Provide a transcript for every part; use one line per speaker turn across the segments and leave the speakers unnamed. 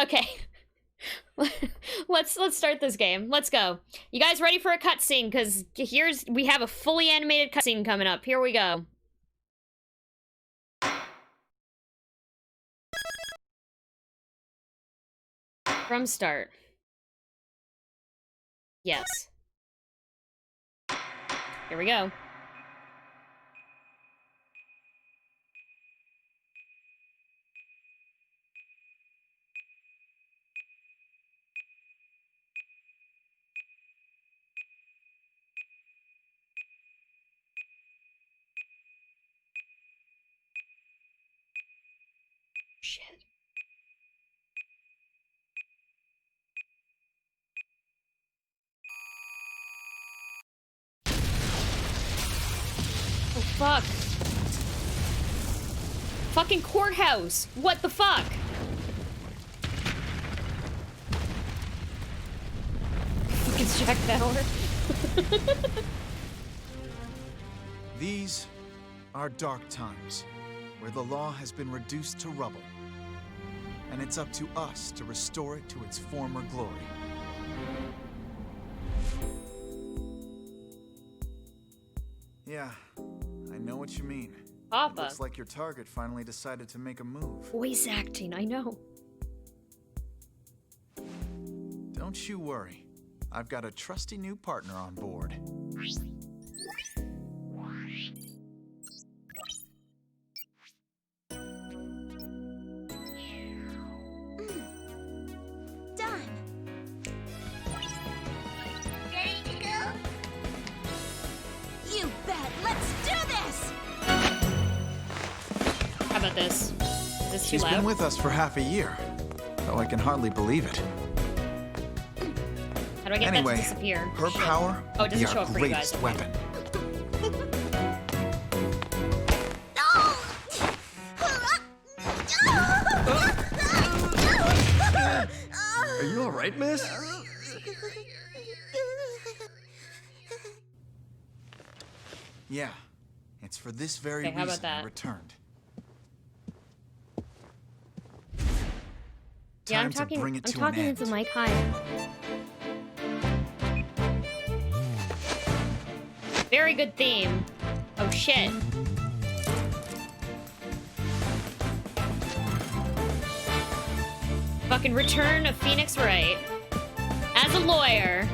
Okay. let's start this game. Let's go. You guys ready for a cutscene? Because we have a fully animated cutscene coming up. Here we go. From start. Yes. Here we go. Shit. Oh, fuck. Fucking courthouse. What the fuck? Fucking Jack Bauer.
These are dark times, where the law has been reduced to rubble. And it's up to us to restore it to its former glory. Yeah, I know what you mean.
Papa.
Looks like your target finally decided to make a move.
Voice acting, I know.
Don't you worry. I've got a trusty new partner on board.
This. Is this too
She's
loud?
been with us for half a year, though I can hardly believe it.
How do I get that to disappear?
Her power
will be
our greatest weapon.
Are you all right, miss?
Yeah, it's for this very reason I returned.
Yeah, I'm talking into the mic high. Very good theme. Oh shit. Fucking Return of Phoenix Wright. As a lawyer.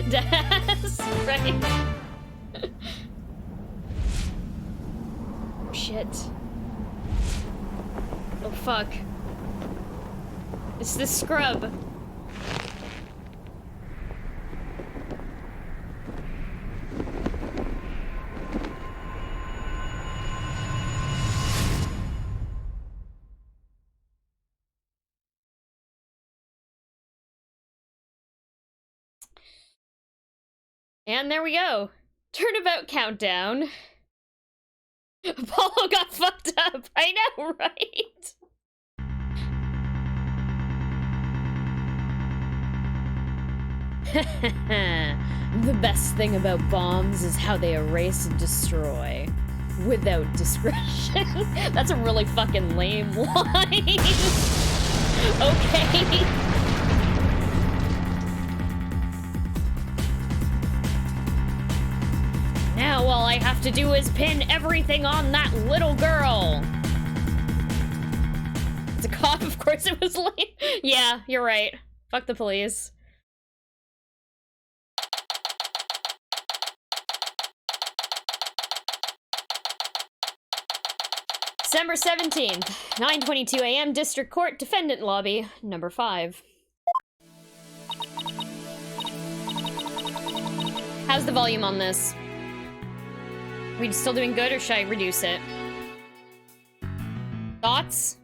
That's right. Shit. Oh fuck. It's the scrub. And there we go. Turnabout countdown. Apollo got fucked up. I know, right? The best thing about bombs is how they erase and destroy. Without discretion. That's a really fucking lame line. Okay. Now all I have to do is pin everything on that little girl. It's a cop, of course it was late. Yeah, you're right. Fuck the police. December 17th, 9:22 a.m. District Court, Defendant Lobby, number 5. How's the volume on this? We still doing good, or should I reduce it? Thoughts?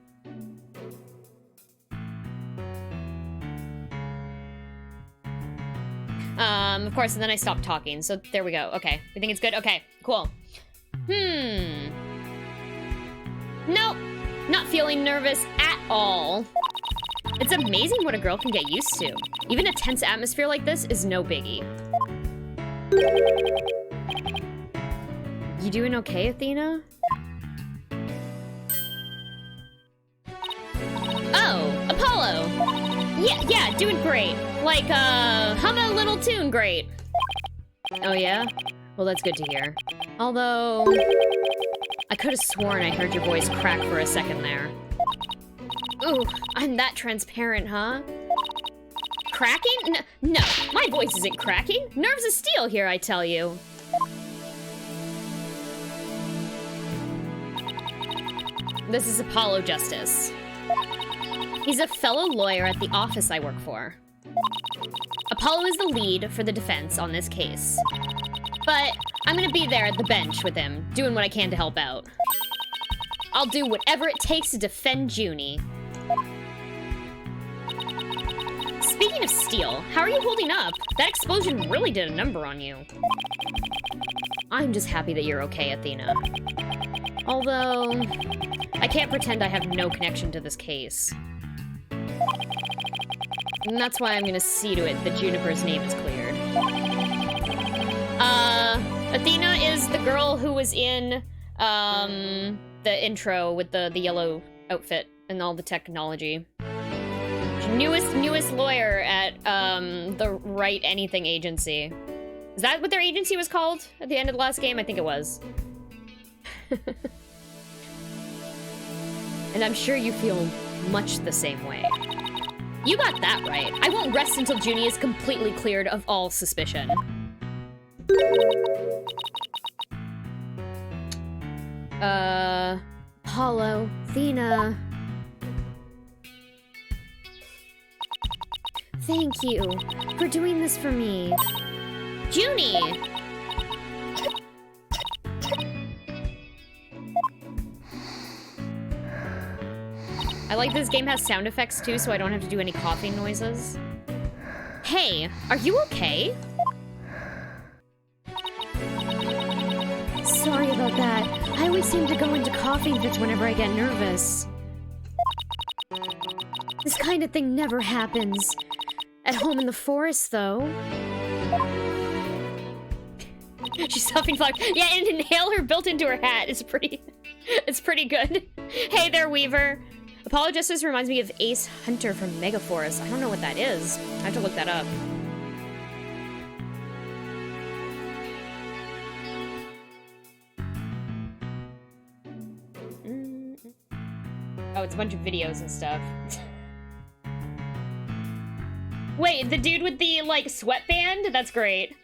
Of course, and then I stopped talking, so there we go. Okay, we think it's good? Okay, cool. Nope, not feeling nervous at all. It's amazing what a girl can get used to. Even a tense atmosphere like this is no biggie. You doing okay, Athena? Oh, Apollo! Yeah, doing great. Like, hum a little tune great. Oh yeah? Well, that's good to hear. Although, I could have sworn I heard your voice crack for a second there. Ooh, I'm that transparent, huh? Cracking? No, my voice isn't cracking. Nerves of steel here, I tell you. This is Apollo Justice. He's a fellow lawyer at the office I work for. Apollo is the lead for the defense on this case. But I'm gonna be there at the bench with him, doing what I can to help out. I'll do whatever it takes to defend Junie. Speaking of steel, how are you holding up? That explosion really did a number on you. I'm just happy that you're okay, Athena. Although, I can't pretend I have no connection to this case. And that's why I'm gonna see to it that Juniper's name is cleared. Athena is the girl who was in, the intro with the yellow outfit and all the technology. Newest lawyer at, the Right Anything Agency. Is that what their agency was called at the end of the last game? I think it was. And I'm sure you feel much the same way. You got that right. I won't rest until Junie is completely cleared of all suspicion. Apollo, Athena. Thank you for doing this for me. Junie! I like this game has sound effects too, so I don't have to do any coughing noises. Hey, are you okay? Sorry about that. I always seem to go into coughing fits whenever I get nervous. This kind of thing never happens. At home in the forest, though. She's stuffing flowers. Yeah, an inhaler built into her hat is pretty... it's pretty good. Hey there, Weaver. Apollo Justice reminds me of Ace Hunter from Megaforce. I don't know what that is. I have to look that up. Oh, it's a bunch of videos and stuff. Wait, the dude with the, like, sweatband? That's great.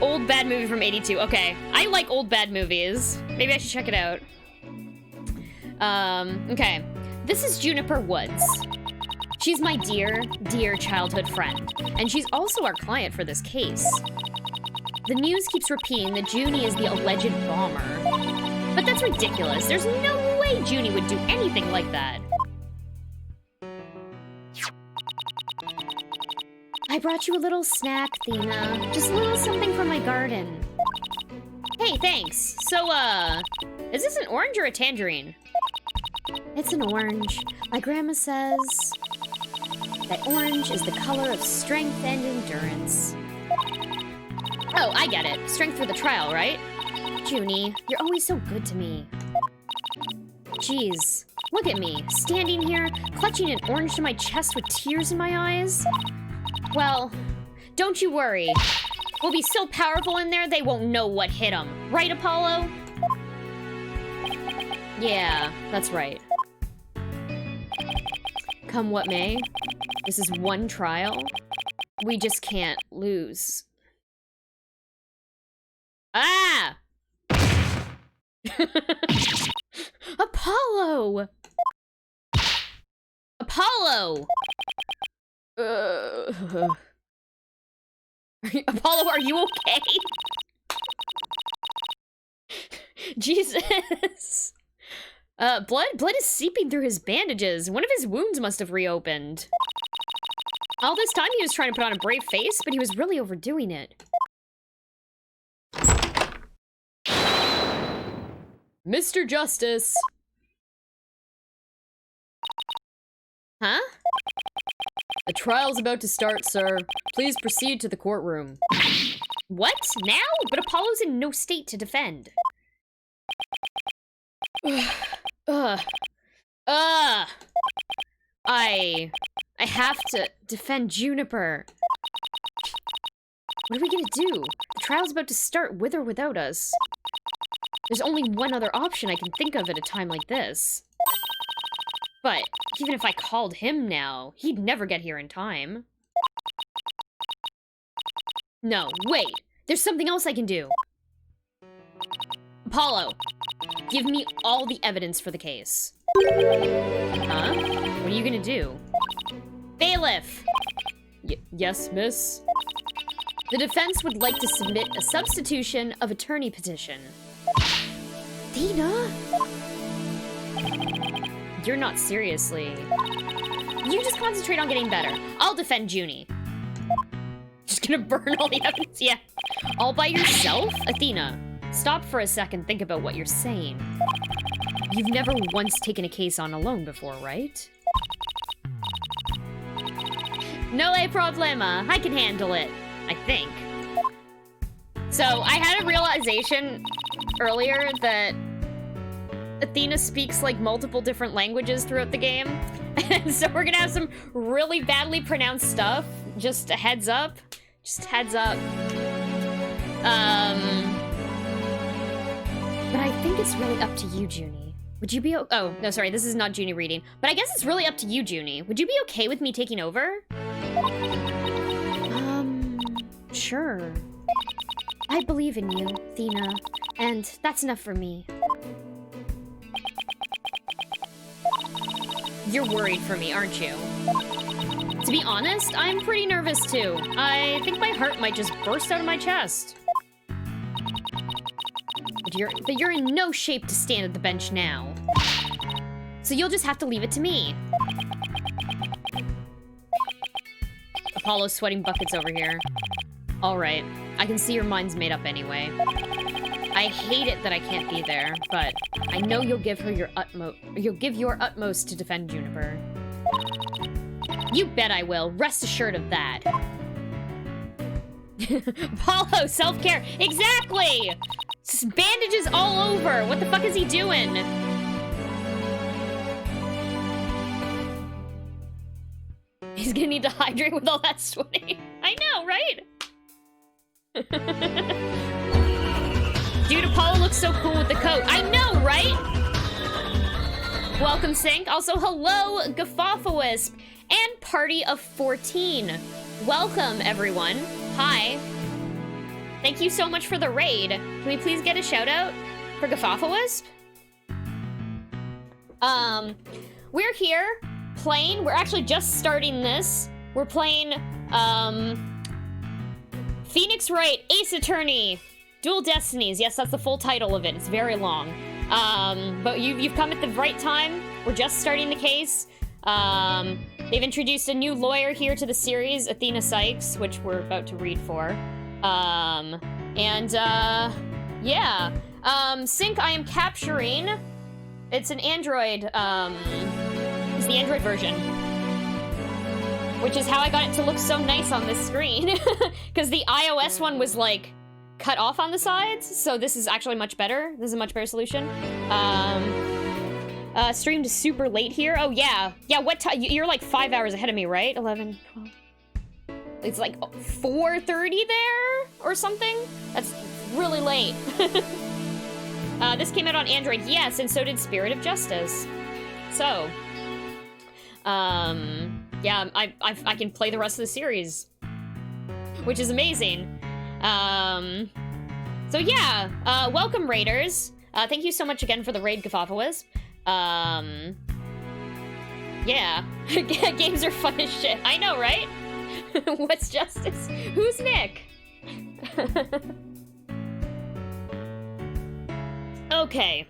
Old bad movie from 82. Okay. I like old bad movies. Maybe I should check it out. Okay. This is Juniper Woods. She's my dear, dear childhood friend. And she's also our client for this case. The news keeps repeating that Junie is the alleged bomber. But that's ridiculous. There's no way Junie would do anything like that. I brought you a little snack, Athena. Just a little something from my garden. Hey, thanks. So, is this an orange or a tangerine? It's an orange. My grandma says that orange is the color of strength and endurance. Oh, I get it. Strength for the trial, right? Junie, you're always so good to me. Jeez, look at me, standing here, clutching an orange to my chest with tears in my eyes. Well, don't you worry. We'll be so powerful in there, they won't know what hit them. Right, Apollo? Yeah, that's right. Come what may, this is one trial. We just can't lose. Ah! Apollo! Apollo! Apollo, are you okay? Jesus. Blood is seeping through his bandages. One of his wounds must have reopened. All this time he was trying to put on a brave face, but he was really overdoing it. Mr. Justice. Huh? The trial's about to start, sir. Please proceed to the courtroom. What? Now? But Apollo's in no state to defend. I have to defend Juniper. What are we gonna do? The trial's about to start with or without us. There's only one other option I can think of at a time like this. But even if I called him now, he'd never get here in time. No, wait. There's something else I can do. Apollo, give me all the evidence for the case. Huh? What are you gonna do? Bailiff! Yes, miss? The defense would like to submit a substitution of attorney petition. Athena? You're not seriously. You just concentrate on getting better. I'll defend Junie. Just gonna burn all the evidence? Yeah. All by yourself? Athena, stop for a second, think about what you're saying. You've never once taken a case on alone before, right? No hay problema. I can handle it. I think. So, I had a realization earlier that Athena speaks like multiple different languages throughout the game. And so we're gonna have some really badly pronounced stuff. Just a heads up. Just heads up. But I think it's really up to you, Junie. Would you be oh, no, sorry, this is not Junie reading. But I guess it's really up to you, Junie. Would you be okay with me taking over? Sure. I believe in you, Athena, and that's enough for me. You're worried for me, aren't you? To be honest, I'm pretty nervous too. I think my heart might just burst out of my chest. But you're in no shape to stand at the bench now. So you'll just have to leave it to me. Apollo's sweating buckets over here. All right, I can see your mind's made up anyway. I hate it that I can't be there, but I know you'll give her your utmost. You'll give your utmost to defend Juniper. You bet I will. Rest assured of that. Apollo, self-care. Exactly. Just bandages all over. What the fuck is he doing? He's gonna need to hydrate with all that sweating. I know, right? Dude, Apollo looks so cool with the coat. I know, right? Welcome, Sync. Also, hello, Gaffafawisp and Party of 14. Welcome, everyone. Hi. Thank you so much for the raid. Can we please get a shout out for Gaffafawisp? We're here playing. We're actually just starting this. We're playing, Phoenix Wright, Ace Attorney, Dual Destinies. Yes, that's the full title of it. It's very long. But you've come at the right time. We're just starting the case. They've introduced a new lawyer here to the series, Athena Sykes, which we're about to read for. Yeah. Sync, I am capturing. It's an Android, it's the Android version. Which is how I got it to look so nice on this screen. Because the iOS one was, like, cut off on the sides, so this is actually much better. This is a much better solution. Streamed super late here. Oh, yeah. Yeah, what time? You're, like, 5 hours ahead of me, right? 11, 12. It's, like, 4:30 there? Or something? That's really late. This came out on Android, yes, and so did Spirit of Justice. So, yeah, I can play the rest of the series, which is amazing. So yeah, welcome raiders. Thank you so much again for the raid, Gaffafawisp. Yeah, games are fun as shit. I know, right? What's justice? Who's Nick? Okay.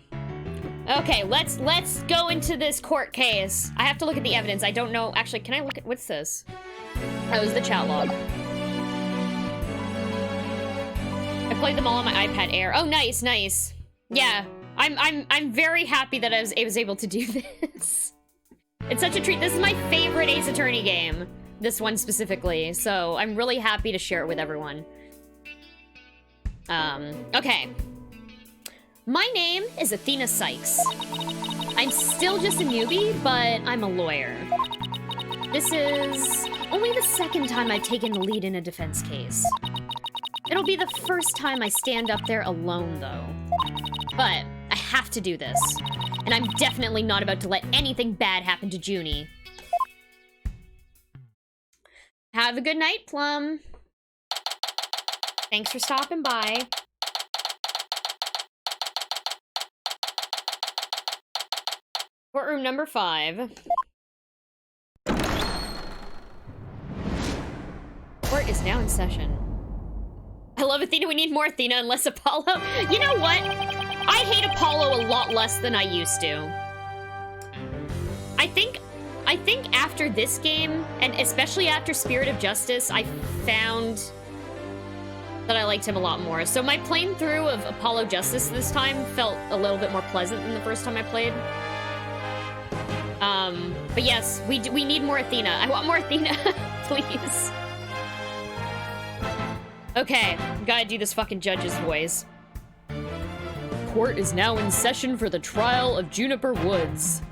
Okay, let's go into this court case. I have to look at the evidence. I don't know. Actually, can I look at what's this? Oh, it was the chat log. I played them all on my iPad Air. Oh, nice, nice. Yeah, I'm very happy that I was able to do this. It's such a treat. This is my favorite Ace Attorney game. This one specifically, so I'm really happy to share it with everyone. Okay. My name is Athena Sykes. I'm still just a newbie, but I'm a lawyer. This is only the second time I've taken the lead in a defense case. It'll be the first time I stand up there alone, though. But I have to do this, and I'm definitely not about to let anything bad happen to Junie. Have a good night, Plum. Thanks for stopping by. Courtroom number 5. Court is now in session. I love Athena. We need more Athena and less Apollo. You know what? I hate Apollo a lot less than I used to. I think after this game, and especially after Spirit of Justice, I found that I liked him a lot more. So my playing through of Apollo Justice this time felt a little bit more pleasant than the first time I played. But yes, we need more Athena. I want more Athena, please. Okay, gotta do this fucking judge's voice. Court is now in session for the trial of Juniper Woods.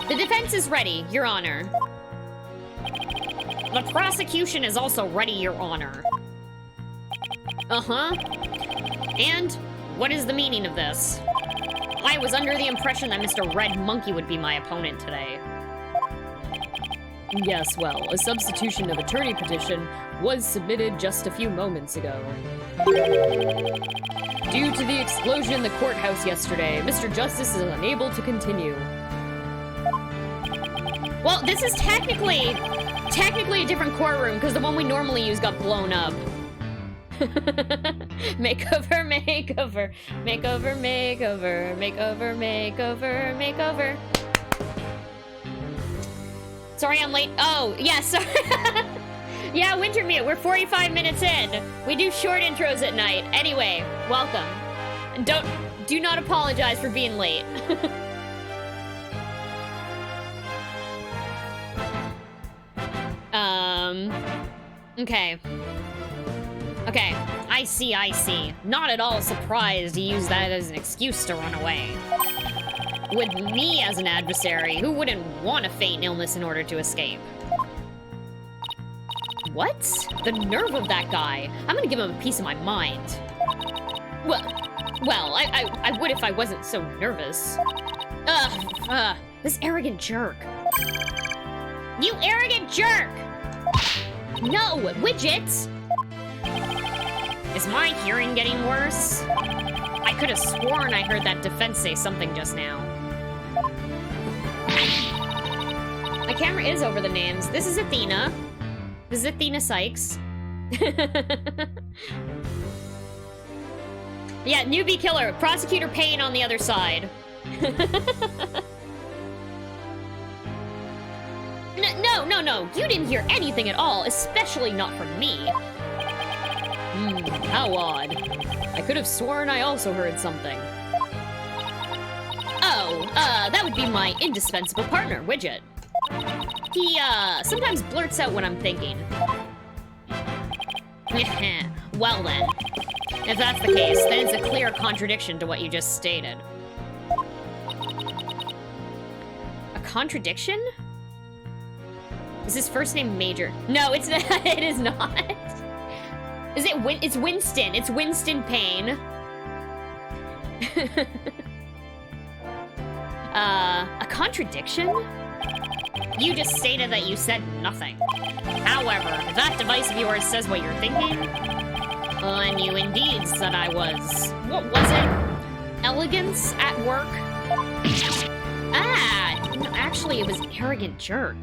The defense is ready, Your Honor. The prosecution is also ready, Your Honor. Uh-huh. And what is the meaning of this? I was under the impression that Mr. Red Monkey would be my opponent today. Yes, well, a substitution of attorney petition was submitted just a few moments ago. Due to the explosion in the courthouse yesterday, Mr. Justice is unable to continue. Well, this is technically a different courtroom, because the one we normally use got blown up. Makeover, makeover, makeover, makeover, makeover, makeover, makeover. Sorry I'm late. Oh, yeah, sorry. Yeah, Wintermute, we're 45 minutes in. We do short intros at night. Anyway, welcome. And do not apologize for being late. Okay. Okay, I see. Not at all surprised he used that as an excuse to run away. With me as an adversary, who wouldn't want to feign illness in order to escape? What? The nerve of that guy. I'm gonna give him a piece of my mind. Well, I would if I wasn't so nervous. This arrogant jerk. You arrogant jerk! No, Widget! Is my hearing getting worse? I could have sworn I heard that defense say something just now. My camera is over the names. This is Athena. This is Athena Sykes. Yeah, newbie killer. Prosecutor Payne on the other side. No. You didn't hear anything at all, especially not from me. How odd. I could have sworn I also heard something. Oh, that would be my indispensable partner, Widget. He, sometimes blurts out what I'm thinking. Well then. If that's the case, then it's a clear contradiction to what you just stated. A contradiction? Is his first name Major? No, it's not. It is not. Is it it's Winston. It's Winston Payne. A contradiction? You just stated that you said nothing. However, if that device of yours says what you're thinking, then you indeed said I was... What was it? Elegance at work? No, actually, it was arrogant jerk.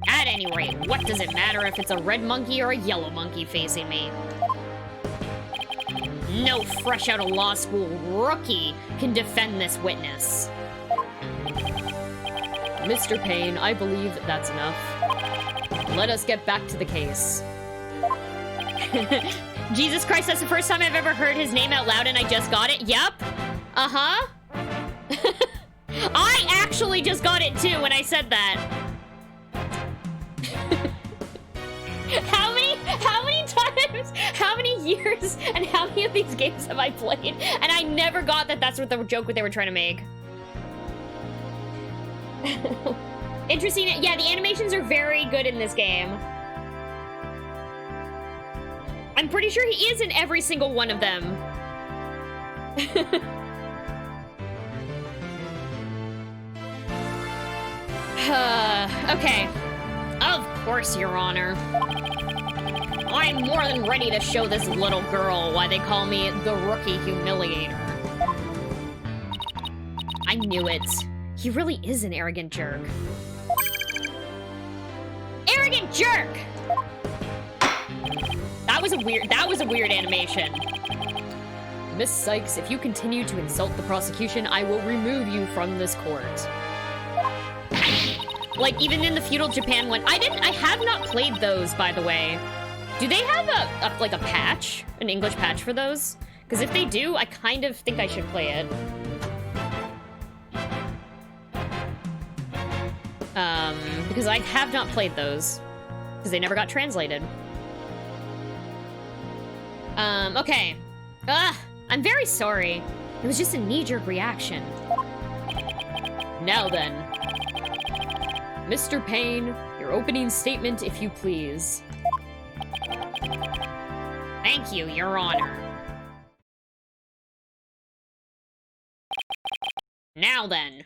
At any rate, what does it matter if it's a red monkey or a yellow monkey facing me? No fresh out of law school rookie can defend this witness. Mr. Payne, I believe that's enough. Let us get back to the case. Jesus Christ, that's the first time I've ever heard his name out loud and I just got it. Yep. Uh-huh. I actually just got it too when I said that. How many times, how many years, and how many of these games have I played? And I never got that that's what the joke they were trying to make. Interesting. Yeah, the animations are very good in this game. I'm pretty sure he is in every single one of them. Okay. Of course, Your Honor. I'm more than ready to show this little girl why they call me the Rookie Humiliator. I knew it. He really is an arrogant jerk. Arrogant jerk! That was a weird animation. Miss Sykes, if you continue to insult the prosecution, I will remove you from this court. Like, even in the feudal Japan one, I have not played those, by the way. Do they have like a patch? An English patch for those? Because if they do, I kind of think I should play it. Because I have not played those. Because they never got translated. Okay. I'm very sorry. It was just a knee-jerk reaction. Now then. Mr. Payne, your opening statement, if you please. Thank you, Your Honor. Now then.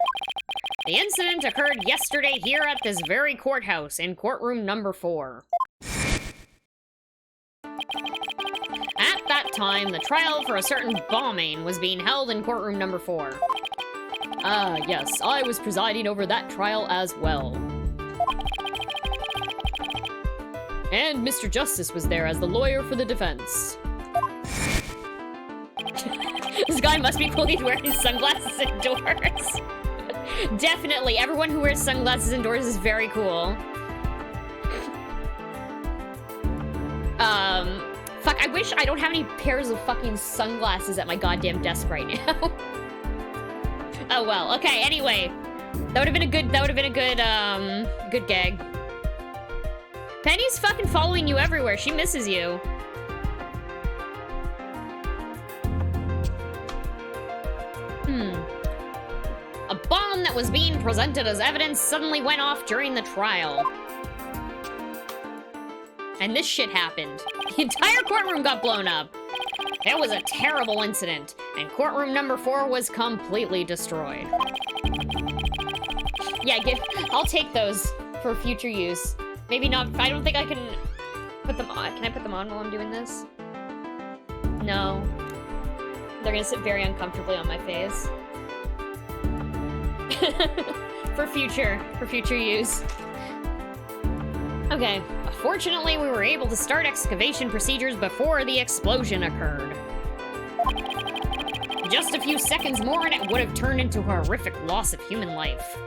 The incident occurred yesterday here at this very courthouse in courtroom number 4. At that time, the trial for a certain bombing was being held in courtroom number 4. Ah, yes, I was presiding over that trial as well. And Mr. Justice was there as the lawyer for the defense. This guy must be cool, he's wearing sunglasses indoors. Definitely, everyone who wears sunglasses indoors is very cool. Fuck, I wish I don't have any pairs of fucking sunglasses at my goddamn desk right now. Oh well, okay, anyway. That would've been a good gag. Penny's fucking following you everywhere, she misses you. A bomb that was being presented as evidence suddenly went off during the trial. And this shit happened. The entire courtroom got blown up. It was a terrible incident, and courtroom number 4 was completely destroyed. Yeah, I'll take those for future use. Maybe not, I don't think I can put them on. Can I put them on while I'm doing this? No. They're gonna sit very uncomfortably on my face. For future use. Okay, fortunately we were able to start excavation procedures before the explosion occurred. Just a few seconds more and it would have turned into a horrific loss of human life.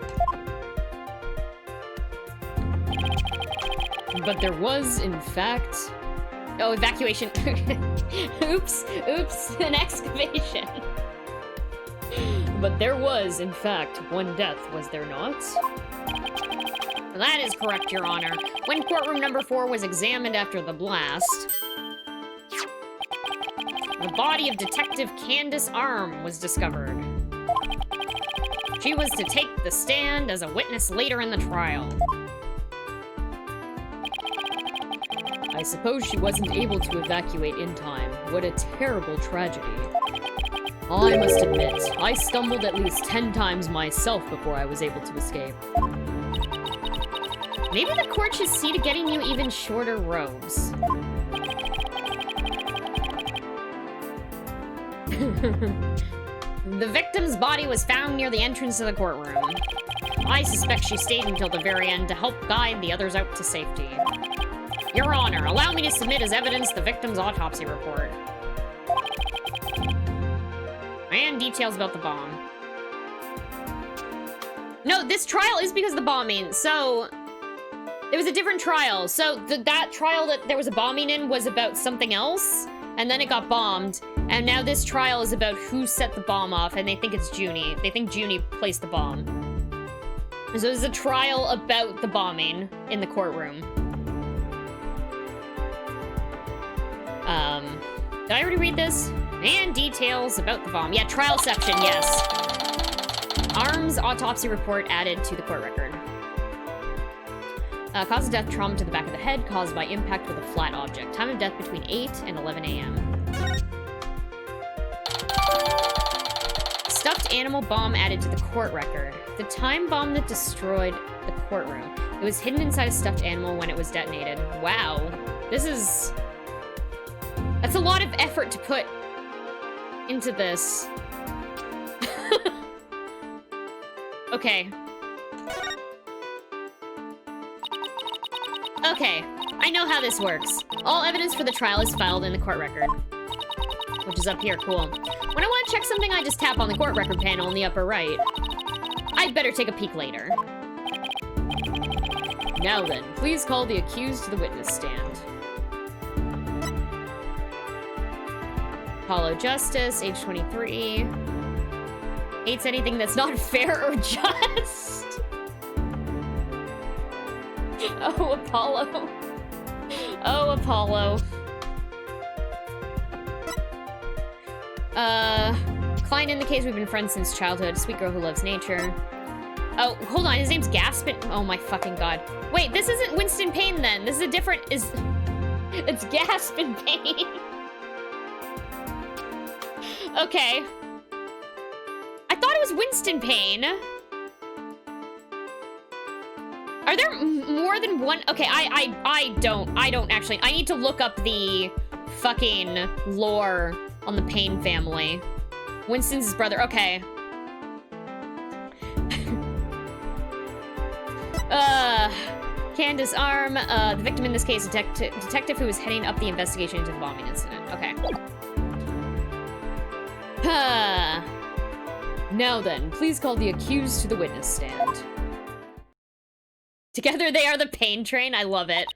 But there was, in fact... Oh, evacuation. Oops, an excavation. But there was, in fact, one death, was there not? That is correct, Your Honor. When courtroom number 4 was examined after the blast, the body of Detective Candace Arm was discovered. She was to take the stand as a witness later in the trial. I suppose she wasn't able to evacuate in time. What a terrible tragedy. I must admit, I stumbled at least 10 times myself before I was able to escape. Maybe the court should see to getting you even shorter robes. The victim's body was found near the entrance to the courtroom. I suspect she stayed until the very end to help guide the others out to safety. Your Honor, allow me to submit as evidence the victim's autopsy report. And details about the bomb. No, this trial is because of the bombing, so... It was a different trial. So that trial that there was a bombing in was about something else. and then it got bombed, and now this trial is about who set the bomb off, and they think it's Junie. They think Junie placed the bomb. So it's a trial about the bombing in the courtroom. Did I already read this? And details about the bomb. Yeah, trial section, yes. Arms autopsy report added to the court record. Cause of death, trauma to the back of the head caused by impact with a flat object. Time of death between 8 and 11 a.m. Stuffed animal bomb added to the court record. The time bomb that destroyed the courtroom. It was hidden inside a stuffed animal when it was detonated. Wow. This is... That's a lot of effort to put into this. Okay. Okay, I know how this works. All evidence for the trial is filed in the court record. Which is up here, cool. When I want to check something, I just tap on the court record panel in the upper right. I'd better take a peek later. Now then, please call the accused to the witness stand. Apollo Justice, age 23. Hates anything that's not fair or just. Oh, Apollo. Oh, Apollo. Client indicates we've been friends since childhood. Sweet girl who loves nature. Oh, hold on. His name's Gaspin. Oh my fucking god. Wait, this isn't Winston Payne then. This is a different... It's Gaspin Payne. Okay. I thought it was Winston Payne. Are there more than one? Okay, I don't actually. I need to look up the fucking lore on the Payne family. Winston's his brother. Okay. Candace Arm, the victim in this case, detective who was heading up the investigation into the bombing incident. Okay. Now then, please call the accused to the witness stand. Together they are the Pain Train. I love it.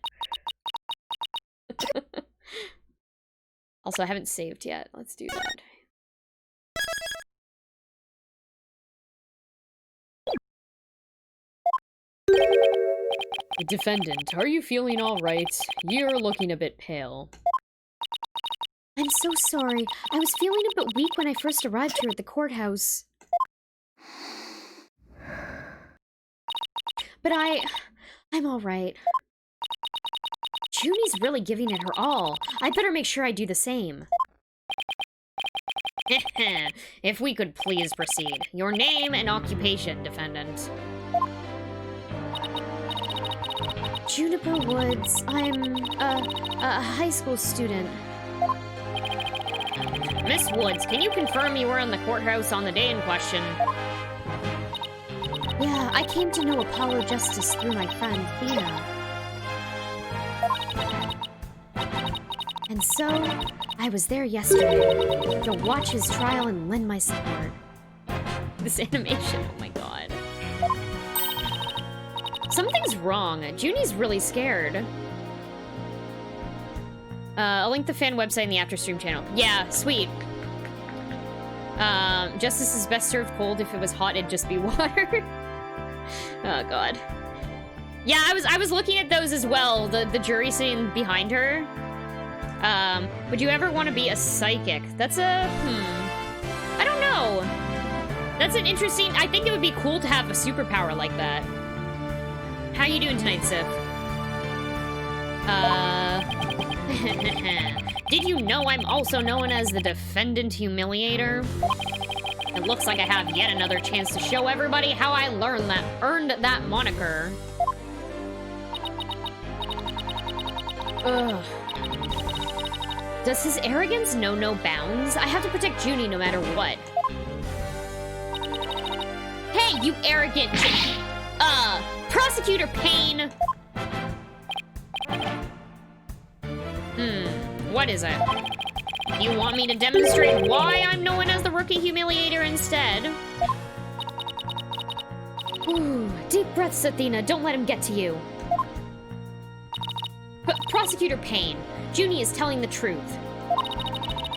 Also, I haven't saved yet. Let's do that. The defendant, are you feeling all right? You're looking a bit pale.
I'm so sorry. I was feeling a bit weak when I first arrived here at the courthouse. But I'm all right. Junie's really giving it her all. I better make sure I do the same.
If we could please proceed. Your name and occupation, defendant.
Juniper Woods. I'm a high school student.
Miss Woods, can you confirm you were in the courthouse on the day in question?
Yeah, I came to know Apollo Justice through my friend, Thena. And so, I was there yesterday to watch his trial and lend my support.
This animation, oh my god. Something's wrong. Junie's really scared. I'll link the fan website in the Afterstream channel. Yeah, sweet. Justice is best served cold. If it was hot, it'd just be water. Oh god. Yeah, I was looking at those as well. The jury sitting behind her. Would you ever want to be a psychic? That's a I don't know. That's an interesting. I think it would be cool to have a superpower like that. How you doing tonight, Sif? Did you know I'm also known as the Defendant Humiliator? It looks like I have yet another chance to show everybody how I earned that moniker. Ugh. Does his arrogance know no bounds? I have to protect Junie no matter what. Hey, you arrogant Prosecutor Payne! What is it? You want me to demonstrate why I'm known as the Rookie Humiliator instead?
Ooh, deep breaths, Athena. Don't let him get to you.
Prosecutor Payne, Junie is telling the truth.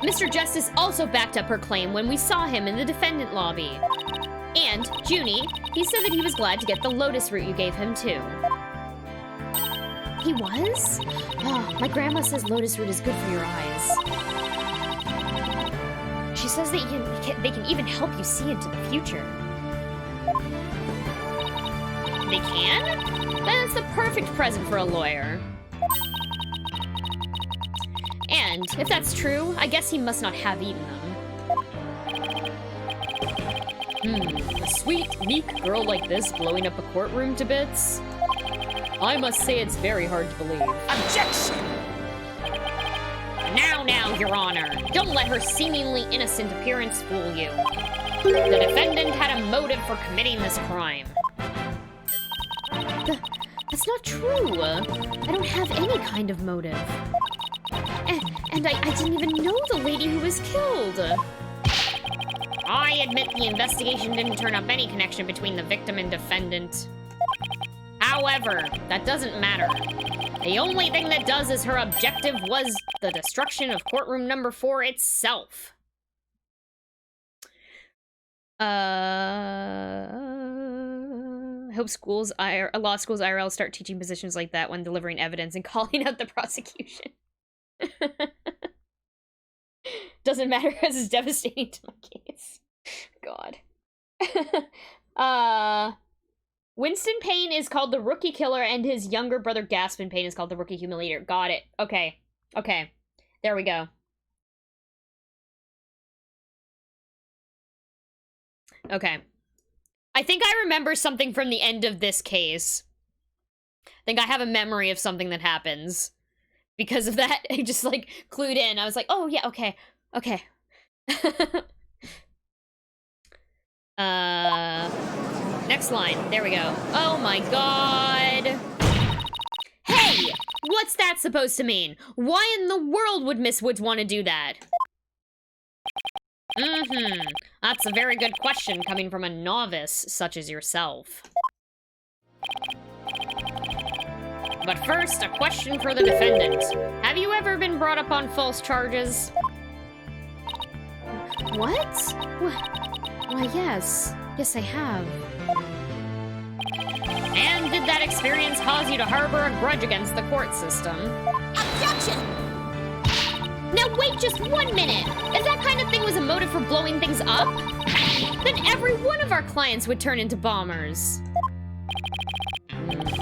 Mr. Justice also backed up her claim when we saw him in the defendant lobby. And, Junie, he said that he was glad to get the lotus root you gave him, too.
He was? Oh, my grandma says lotus root is good for your eyes. She says that they can even help you see into the future.
They can? That's the perfect present for a lawyer. And, if that's true, I guess he must not have eaten them. A sweet, meek girl like this blowing up a courtroom to bits? I must say it's very hard to believe.
Objection!
Now, Your Honor. Don't let her seemingly innocent appearance fool you. The defendant had a motive for committing this crime.
That's not true. I don't have any kind of motive. And I didn't even know the lady who was killed.
I admit the investigation didn't turn up any connection between the victim and defendant. However, that doesn't matter. The only thing that does is her objective was the destruction of courtroom number 4 itself. Hope law schools IRL start teaching positions like that when delivering evidence and calling out the prosecution. Doesn't matter because it's devastating to my case. God. Winston Payne is called the Rookie Killer, and his younger brother Gaspin Payne is called the Rookie Humiliator. Got it. Okay. There we go. Okay. I think I remember something from the end of this case. I think I have a memory of something that happens. Because of that, I just, like, clued in. I was like, oh, yeah, okay. Next line. There we go. Oh my god. Hey! What's that supposed to mean? Why in the world would Miss Woods want to do that? That's a very good question coming from a novice such as yourself. But first, a question for the defendant. Have you ever been brought up on false charges?
What? Why, yes. Yes, I have.
And did that experience cause you to harbor a grudge against the court system?
Objection!
Now wait just 1 minute! If that kind of thing was a motive for blowing things up, then every one of our clients would turn into bombers.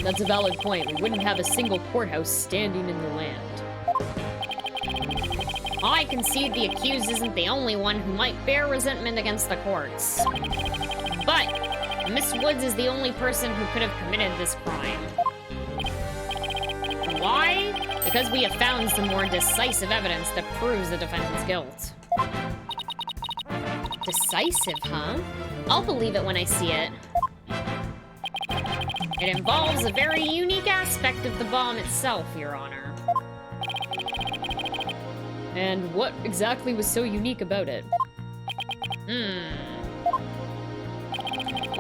That's a valid point. We wouldn't have a single courthouse standing in the land. I concede the accused isn't the only one who might bear resentment against the courts. But Miss Woods is the only person who could have committed this crime. Why? Because we have found some more decisive evidence that proves the defendant's guilt. Decisive, huh? I'll believe it when I see it. It involves a very unique aspect of the bomb itself, Your Honor. And what exactly was so unique about it?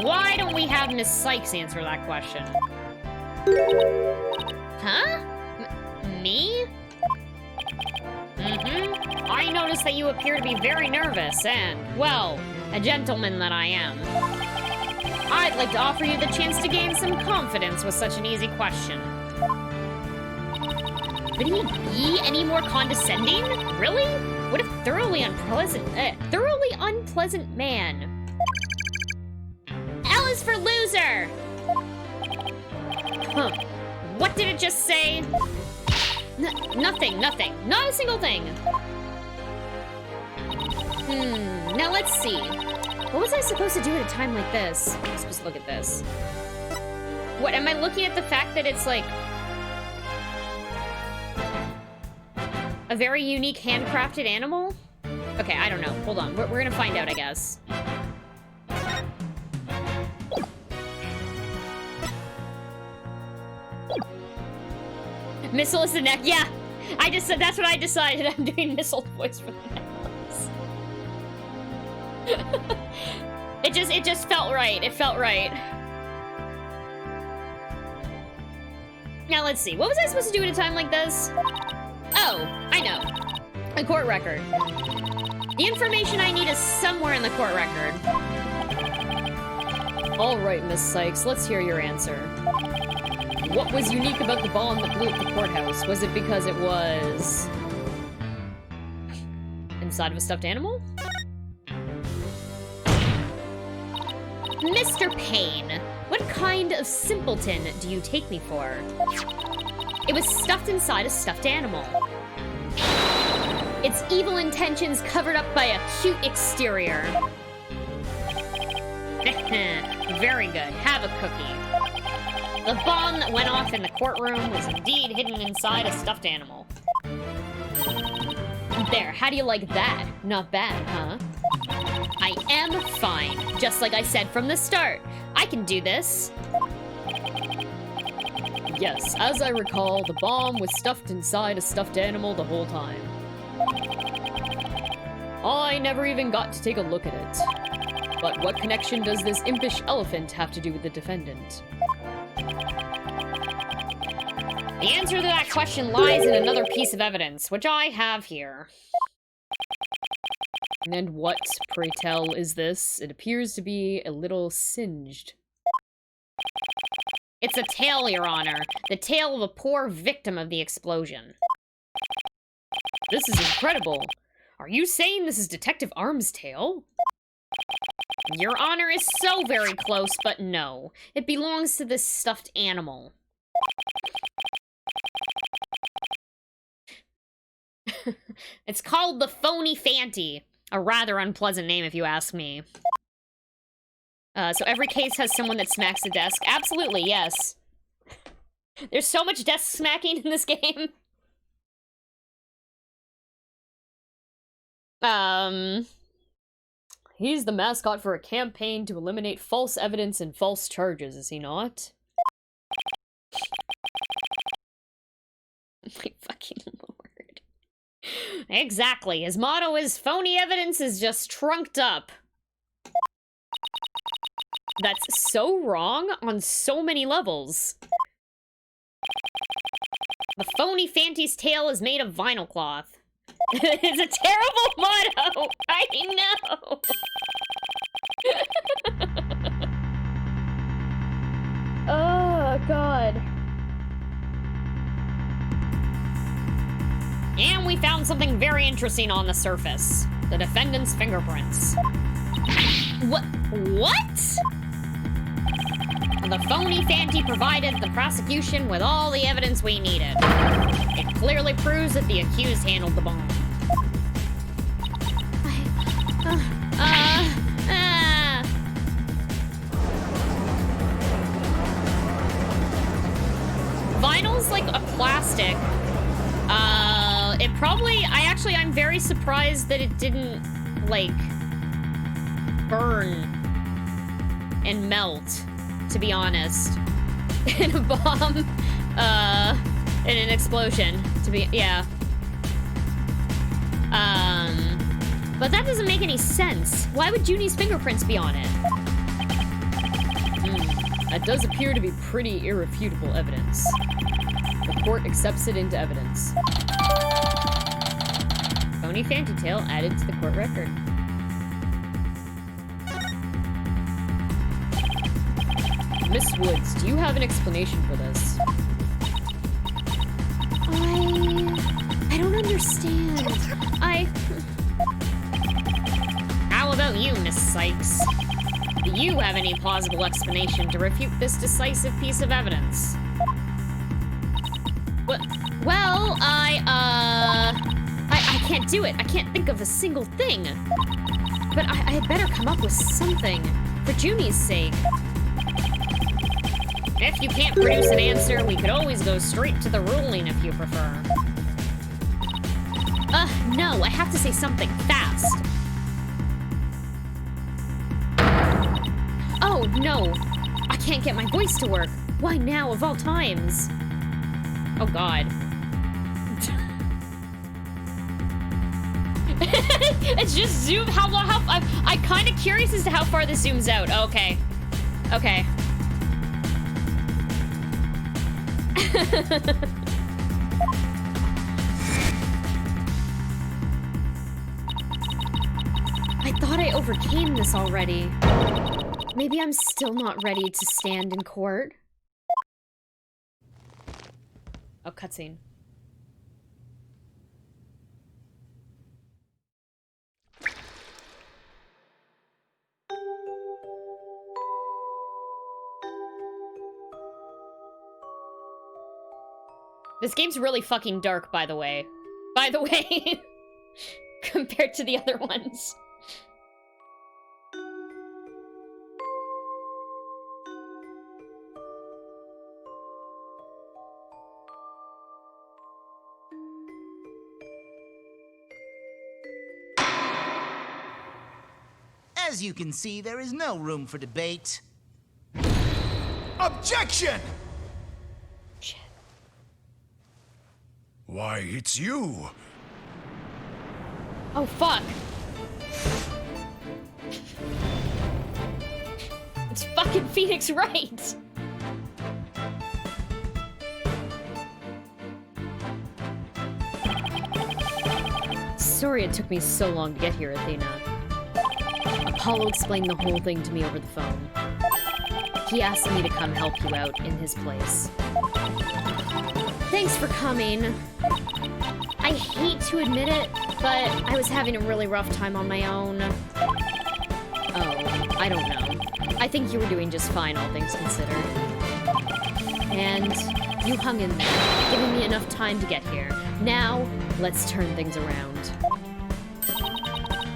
Why don't we have Miss Sykes answer that question? Huh? Me? I noticed that you appear to be very nervous and, well, a gentleman that I am. I'd like to offer you the chance to gain some confidence with such an easy question. Would he be any more condescending? Really? What a thoroughly unpleasant man. L is for loser! Huh. What did it just say? Nothing. Not a single thing. Now let's see. What was I supposed to do at a time like this? I'm supposed to look at this. What, am I looking at the fact that it's like a very unique handcrafted animal? Okay, I don't know. Hold on. We're gonna find out, I guess. Missile is the neck. Yeah, I just said that's what I decided. I'm doing Missile voice for the necklace. It just felt right. It felt right. Now let's see. What was I supposed to do at a time like this? Oh, I know. A court record. The information I need is somewhere in the court record. All right, Miss Sykes, let's hear your answer. What was unique about the bomb that blew up the courthouse? Was it because it was inside of a stuffed animal? Mr. Payne, what kind of simpleton do you take me for? It was stuffed inside a stuffed animal. Its evil intentions covered up by a cute exterior. Very good. Have a cookie. The bomb that went off in the courtroom was indeed hidden inside a stuffed animal. There, how do you like that? Not bad, huh? I am fine, just like I said from the start. I can do this. Yes, as I recall, the bomb was stuffed inside a stuffed animal the whole time. I never even got to take a look at it. But what connection does this impish elephant have to do with the defendant? The answer to that question lies in another piece of evidence, which I have here. And what, pray tell, is this? It appears to be a little singed. It's a tail, Your Honor. The tail of a poor victim of the explosion. This is incredible. Are you saying this is Detective Arm's tail? Your Honor is so very close, but no. It belongs to this stuffed animal. It's called the Phony Fanty. A rather unpleasant name, if you ask me. So every case has someone that smacks the desk? Absolutely, yes. There's so much desk smacking in this game. He's the mascot for a campaign to eliminate false evidence and false charges, is he not? My fucking lord. Exactly. His motto is, phony evidence is just trunked up. That's so wrong on so many levels. The Phony Fanty's tail is made of vinyl cloth. It's a terrible motto! I know! Oh, God. And we found something very interesting on the surface. The defendant's fingerprints. What? The Phony Fanty provided the prosecution with all the evidence we needed. It clearly proves that the accused handled the bomb. Vinyl's like a plastic. It probably, I'm very surprised that it didn't, like, burn and melt, to be honest. In a bomb, in an explosion, yeah. But that doesn't make any sense. Why would Junie's fingerprints be on it? That does appear to be pretty irrefutable evidence. The court accepts it into evidence. Phony Fantail added to the court record. Miss Woods, do you have an explanation for this?
I don't understand.
How about you, Miss Sykes? Do you have any plausible explanation to refute this decisive piece of evidence?
Well, I can't do it. I can't think of a single thing. But I had better come up with something, for Junie's sake.
If you can't produce an answer, we could always go straight to the ruling if you prefer.
No, I have to say something fast. Oh, no. I can't get my voice to work. Why now, of all times?
Oh, God. It's just zoom. I'm kind of curious as to how far this zooms out. Okay. Okay. thought I overcame this already. Maybe I'm still not ready to stand in court. Oh, cutscene. This game's really fucking dark, by the way. By the way, compared to the other ones.
As you can see, there is no room for debate.
Objection!
Why, it's you!
Oh, fuck. It's fucking Phoenix Wright. Sorry it took me so long to get here, Athena. Apollo explained the whole thing to me over the phone. He asked me to come help you out in his place. Thanks for coming. I hate to admit it, but I was having a really rough time on my own. Oh, I don't know. I think you were doing just fine, all things considered. And you hung in there, giving me enough time to get here. Now, let's turn things around.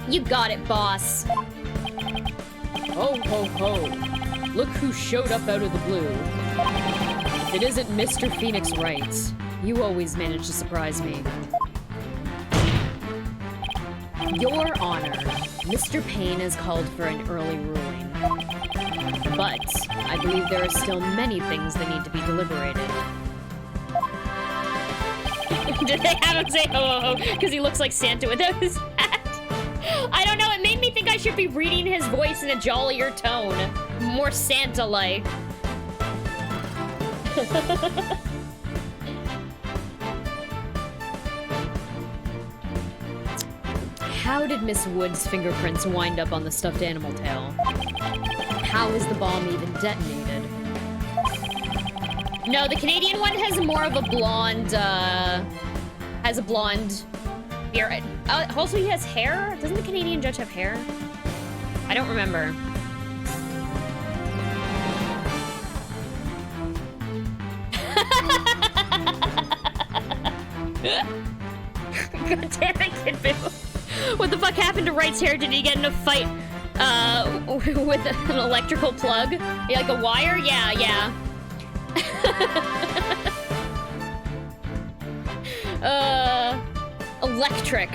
You got it, boss. Ho, ho, ho. Look who showed up out of the blue. If it isn't Mr. Phoenix Wright, you always manage to surprise me. Your Honor, Mr. Payne has called for an early ruling. But I believe there are still many things that need to be deliberated. Did they have him say ho ho ho? Because he looks like Santa without his hat. I don't know, it made me think I should be reading his voice in a jollier tone. More Santa-like. How did Miss Wood's fingerprints wind up on the stuffed animal tail? How is the bomb even detonated? No, the Canadian one has more of a blonde, has a blonde beard. Also, he has hair? Doesn't the Canadian judge have hair? I don't remember. God damn it, Kid Boo. What the fuck happened to Wright's hair? Did he get in a fight, with an electrical plug? Yeah, like a wire? Yeah, yeah. Electric.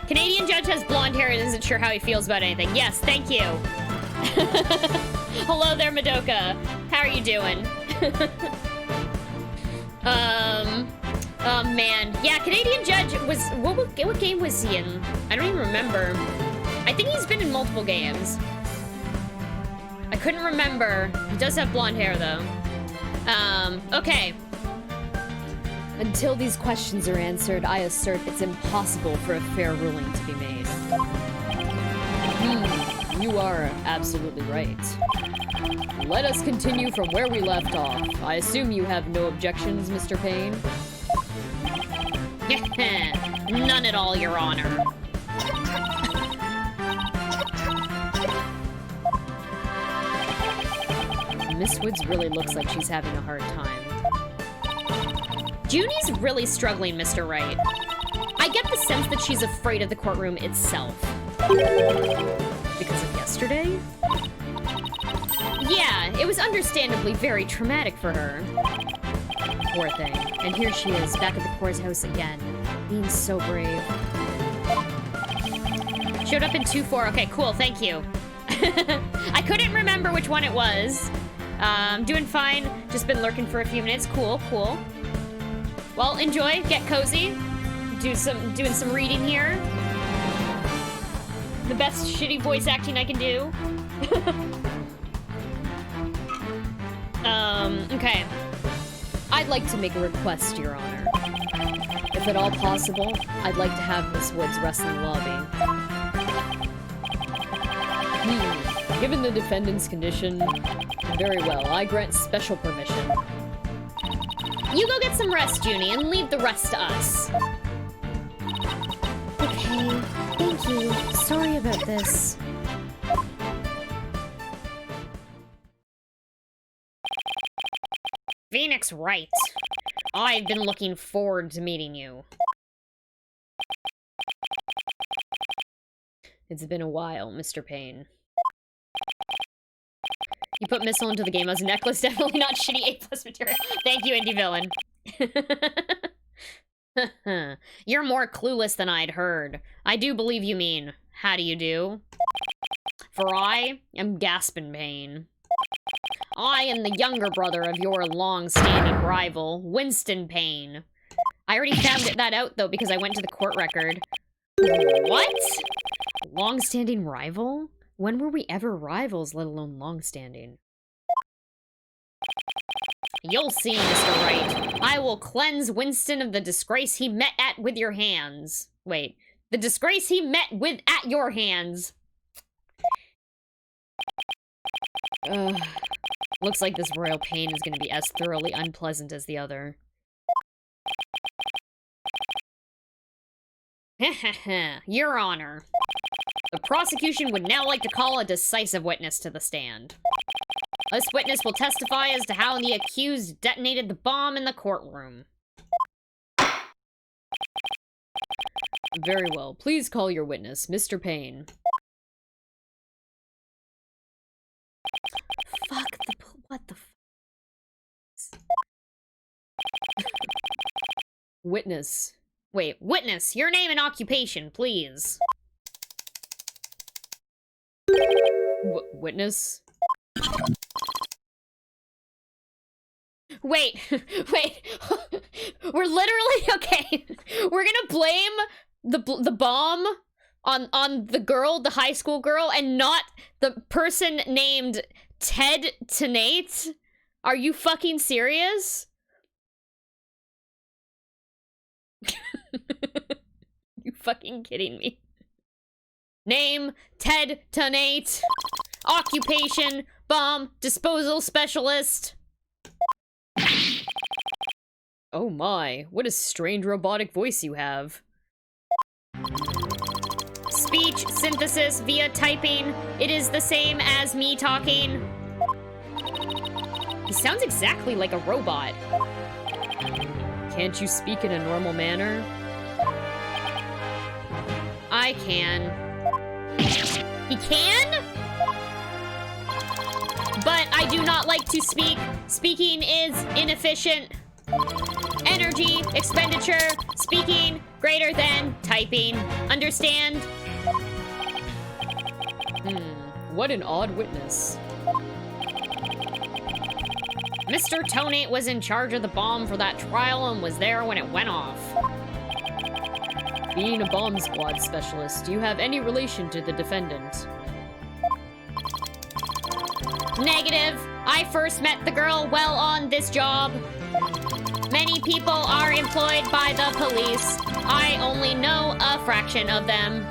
Canadian judge has blonde hair and isn't sure how he feels about anything. Yes, thank you. Hello there, Madoka. How are you doing? Oh man. Yeah, Canadian judge was, what game was he in? I don't even remember. I think he's been in multiple games. I couldn't remember. He does have blonde hair though. Okay. Until these questions are answered, I assert it's impossible for a fair ruling to be made. You are absolutely right. Let us continue from where we left off. I assume you have no objections, Mr. Payne? None at all, Your Honor. Miss Woods really looks like she's having a hard time. Junie's really struggling, Mr. Wright. I get the sense that she's afraid of the courtroom itself. Because of yesterday? Yeah, it was understandably very traumatic for her. Poor thing. And here she is, back at the courthouse again, being so brave. Showed up in 2-4. Okay, cool, thank you. I couldn't remember which one it was. Doing fine. Just been lurking for a few minutes. Cool, cool. Well, enjoy, get cozy. Doing some reading here. The best shitty voice acting I can do. Okay. I'd like to make a request, Your Honor. If at all possible, I'd like to have Miss Woods rest in the lobby. Given the defendant's condition, very well, I grant special permission. You go get some rest, Junie, and leave the rest to us.
Okay, thank you. Sorry about this.
Phoenix Wright. I've been looking forward to meeting you. It's been a while, Mr. Payne. You put Missile into the game as a necklace, definitely not shitty A+ material. Thank you, indie villain. You're more clueless than I'd heard. I do believe you mean, how do you do? For I am Gaspin Payne. I am the younger brother of your long-standing rival, Winston Payne. I already found that out, though, because I went to the court record. What? Long-standing rival? When were we ever rivals, let alone long-standing? You'll see, Mr. Wright. I will cleanse Winston of the disgrace he met at with your hands. Wait. The disgrace he met with at your hands. Looks like this royal pain is going to be as thoroughly unpleasant as the other. Your Honor. The prosecution would now like to call a decisive witness to the stand. This witness will testify as to how the accused detonated the bomb in the courtroom. Very well. Please call your witness, Mr. Payne.
Fuck the... What the...
Witness. Wait, witness, your name and occupation, please. Witness? Wait, wait. We're literally, okay. We're gonna blame the bomb on the girl, the high school girl, and not the person named Ted Tenate? Are you fucking serious? You fucking kidding me? Name, Ted Tenate. Occupation, bomb disposal specialist. Oh my, what a strange robotic voice you have. Speech synthesis via typing. It is the same as me talking. He sounds exactly like a robot. Can't you speak in a normal manner? I can. He can? But I do not like to speak. Speaking is inefficient. Energy, expenditure, speaking, greater than typing. Understand? What an odd witness. Mr. Tonate was in charge of the bomb for that trial and was there when it went off. Being a bomb squad specialist, do you have any relation to the defendant? Negative. I first met the girl while on this job. Many people are employed by the police. I only know a fraction of them.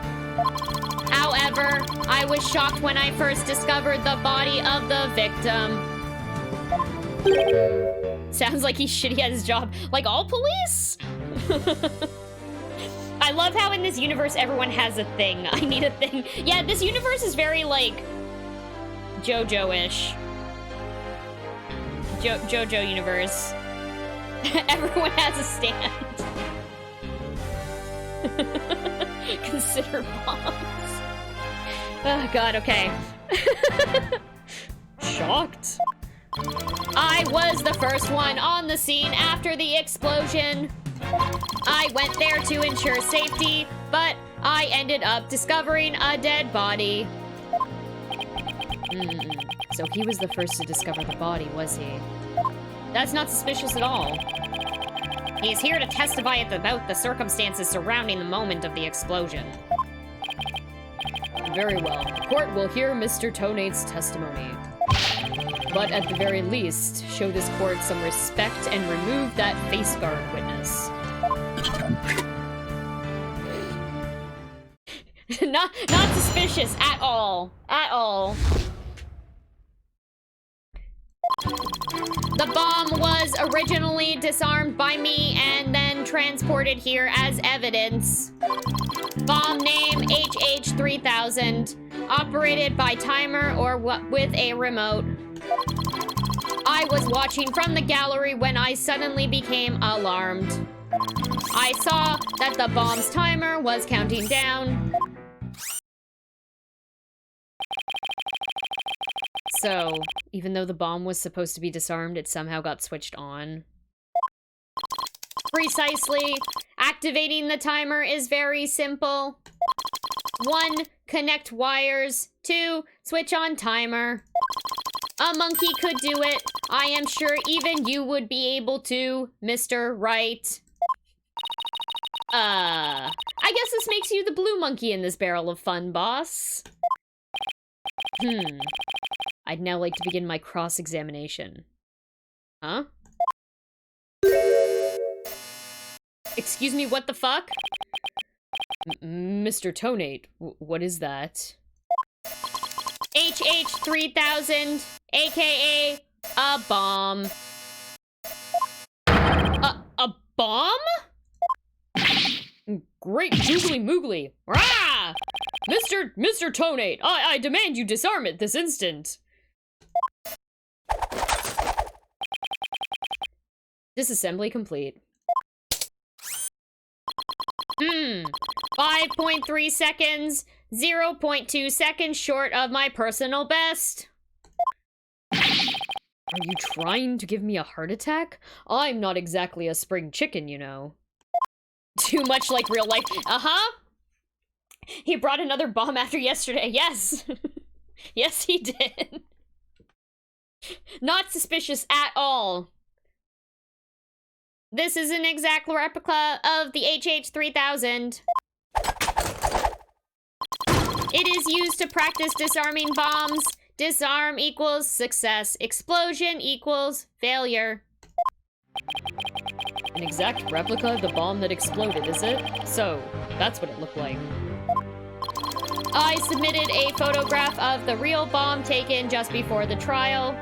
However, I was shocked when I first discovered the body of the victim. Sounds like he's shitty at his job. Like all police? I love how in this universe everyone has a thing. I need a thing. Yeah, this universe is very, like, JoJo-ish. JoJo universe. Everyone has a stand. Consider bombs. Oh god, okay. Shocked. I was the first one on the scene after the explosion. I went there to ensure safety, but I ended up discovering a dead body. So he was the first to discover the body, was he? That's not suspicious at all. He is here to testify about the circumstances surrounding the moment of the explosion. Very well. The court will hear Mr. Tonate's testimony. But at the very least, show this court some respect and remove that face guard witness. Not suspicious at all. At all. The bomb was originally disarmed by me and then transported here as evidence. Bomb name HH3000. Operated by timer or with a remote. I was watching from the gallery when I suddenly became alarmed. I saw that the bomb's timer was counting down. So, even though the bomb was supposed to be disarmed, it somehow got switched on. Precisely. Activating the timer is very simple. 1. Connect wires. 2. Switch on timer. A monkey could do it. I am sure even you would be able to, Mr. Right. I guess this makes you the blue monkey in this barrel of fun, boss. I'd now like to begin my cross-examination. Huh? Excuse me, what the fuck? Mr. Tonate, what is that? HH3000, aka a bomb. A bomb? Great googly moogly. Rah! Mr. Tonate, I demand you disarm it this instant. Disassembly complete. 5.3 seconds, 0.2 seconds short of my personal best. Are you trying to give me a heart attack? I'm not exactly a spring chicken, you know. Too much like real life. Uh-huh. He brought another bomb after yesterday. Yes. Yes, he did. Not suspicious at all. This is an exact replica of the HH3000. It is used to practice disarming bombs. Disarm equals success. Explosion equals failure. An exact replica of the bomb that exploded, is it? So, that's what it looked like. I submitted a photograph of the real bomb taken just before the trial.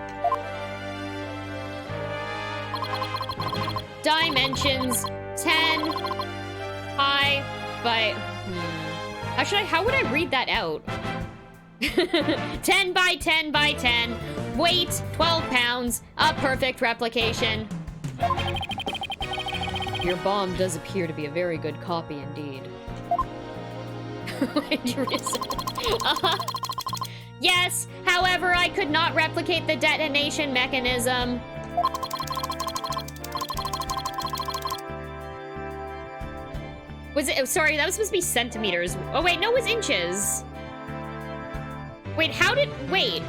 Dimensions 10 pi by how would I read that out? 10 by 10 by 10, weight 12 pounds, a perfect replication. Your bomb does appear to be a very good copy indeed. Yes, however, I could not replicate the detonation mechanism. Was it? Sorry, that was supposed to be centimeters. Oh wait, no, it was inches. Wait, how did? Wait.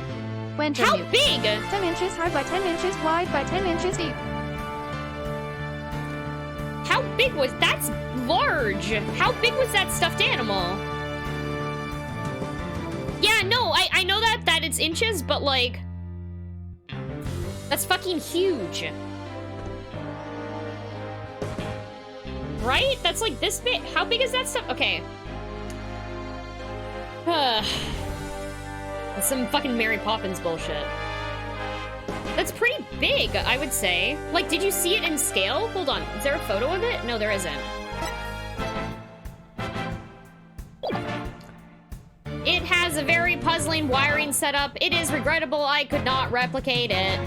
How big?
10 inches high by 10 inches wide by 10 inches deep.
How big was? That's large. How big was that stuffed animal? Yeah, no, I know that it's inches, but like, that's fucking huge. Right? That's like this big. How big is that stuff? Okay. That's some fucking Mary Poppins bullshit. That's pretty big, I would say. Like, did you see it in scale? Hold on. Is there a photo of it? No, there isn't. It has a very puzzling wiring setup. It is regrettable I could not replicate it.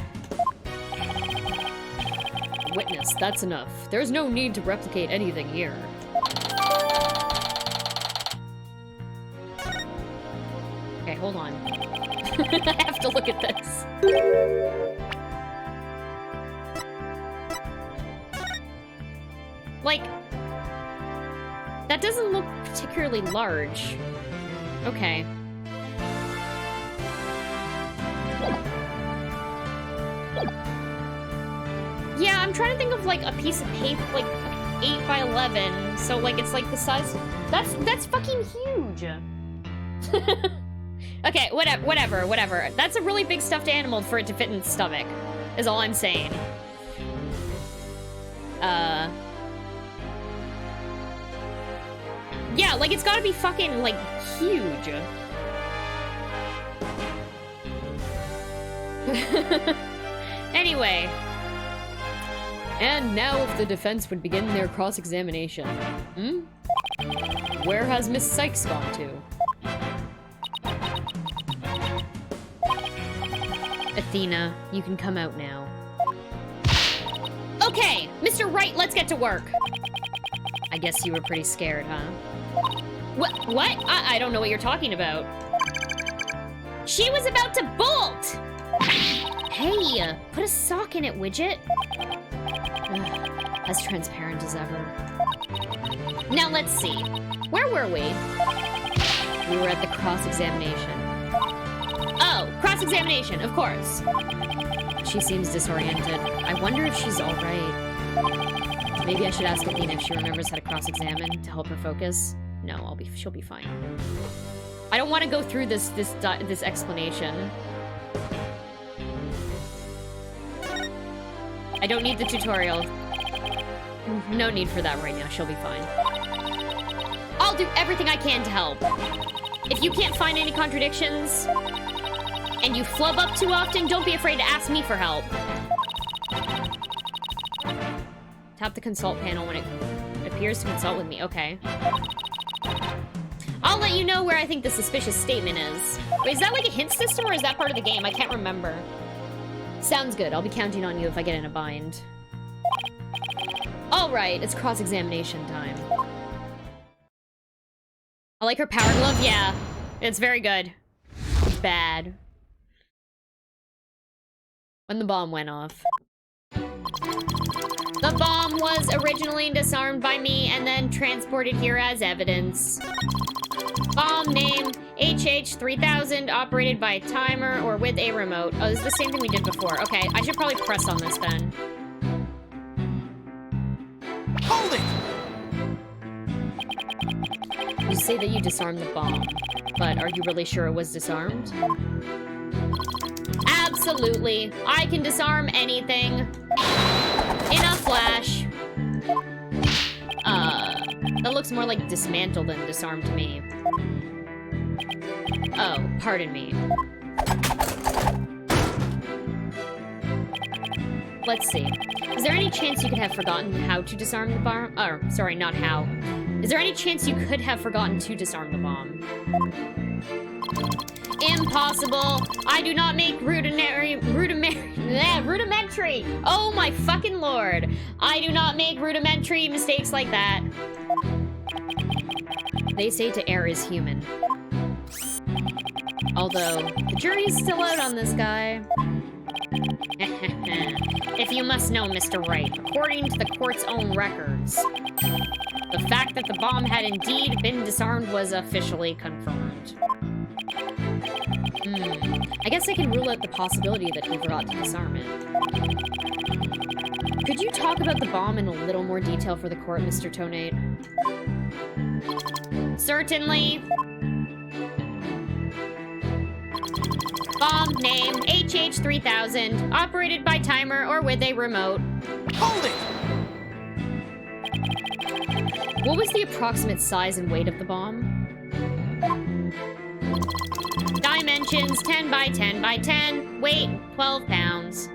Witness, that's enough. There's no need to replicate anything here. Okay, hold on. I have to look at this. Like, that doesn't look particularly large. Okay. Yeah, I'm trying to think of like a piece of paper, like 8 by 11. So like it's like the size. That's fucking huge. Okay, whatever. That's a really big stuffed animal for it to fit in its stomach, is all I'm saying. Yeah, like, it's gotta be fucking, like, huge. Anyway. And now if the defense would begin their cross-examination. Where has Miss Sykes gone to? Athena, you can come out now. Okay, Mr. Wright, let's get to work. I guess you were pretty scared, huh? What? I don't know what you're talking about. She was about to bolt! Hey, put a sock in it, widget. Ugh, as transparent as ever. Now let's see. Where were we? We were at the cross-examination. Oh, cross-examination, of course. She seems disoriented. I wonder if she's all right. Maybe I should ask Athena if she remembers how to cross-examine to help her focus. No, she'll be fine. I don't want to go through this explanation. I don't need the tutorial. No need for that right now. She'll be fine. I'll do everything I can to help. If you can't find any contradictions, and you flub up too often, don't be afraid to ask me for help. Tap the consult panel when it appears to consult with me. Okay. I'll let you know where I think the suspicious statement is. Wait, is that like a hint system or is that part of the game? I can't remember. Sounds good. I'll be counting on you if I get in a bind. All right, it's cross-examination time. I like her power glove. Yeah, it's very good. Bad. When the bomb went off. The bomb was originally disarmed by me and then transported here as evidence. Bomb name, HH3000, operated by a timer or with a remote. Oh, this is the same thing we did before. Okay, I should probably press on this then.
Hold it!
You say that you disarmed the bomb, but are you really sure it was disarmed? Absolutely. I can disarm anything. In a flash. That looks more like dismantle than disarm to me. Oh, pardon me. Let's see. Is there any chance you could have forgotten how to disarm the bomb? Oh, sorry, not how. Is there any chance you could have forgotten to disarm the bomb? Impossible. I do not make rudimentary. Oh my fucking lord. I do not make rudimentary mistakes like that. They say to err is human. Although, the jury is still out on this guy. If you must know, Mr. Wright, according to the court's own records, the fact that the bomb had indeed been disarmed was officially confirmed. I guess I can rule out the possibility that he forgot to disarm it. Could you talk about the bomb in a little more detail for the court, Mr. Tonate? Certainly. Bomb name, HH3000, operated by timer or with a remote.
Hold it!
What was the approximate size and weight of the bomb? Dimensions, 10 by 10 by 10, weight, 12 pounds.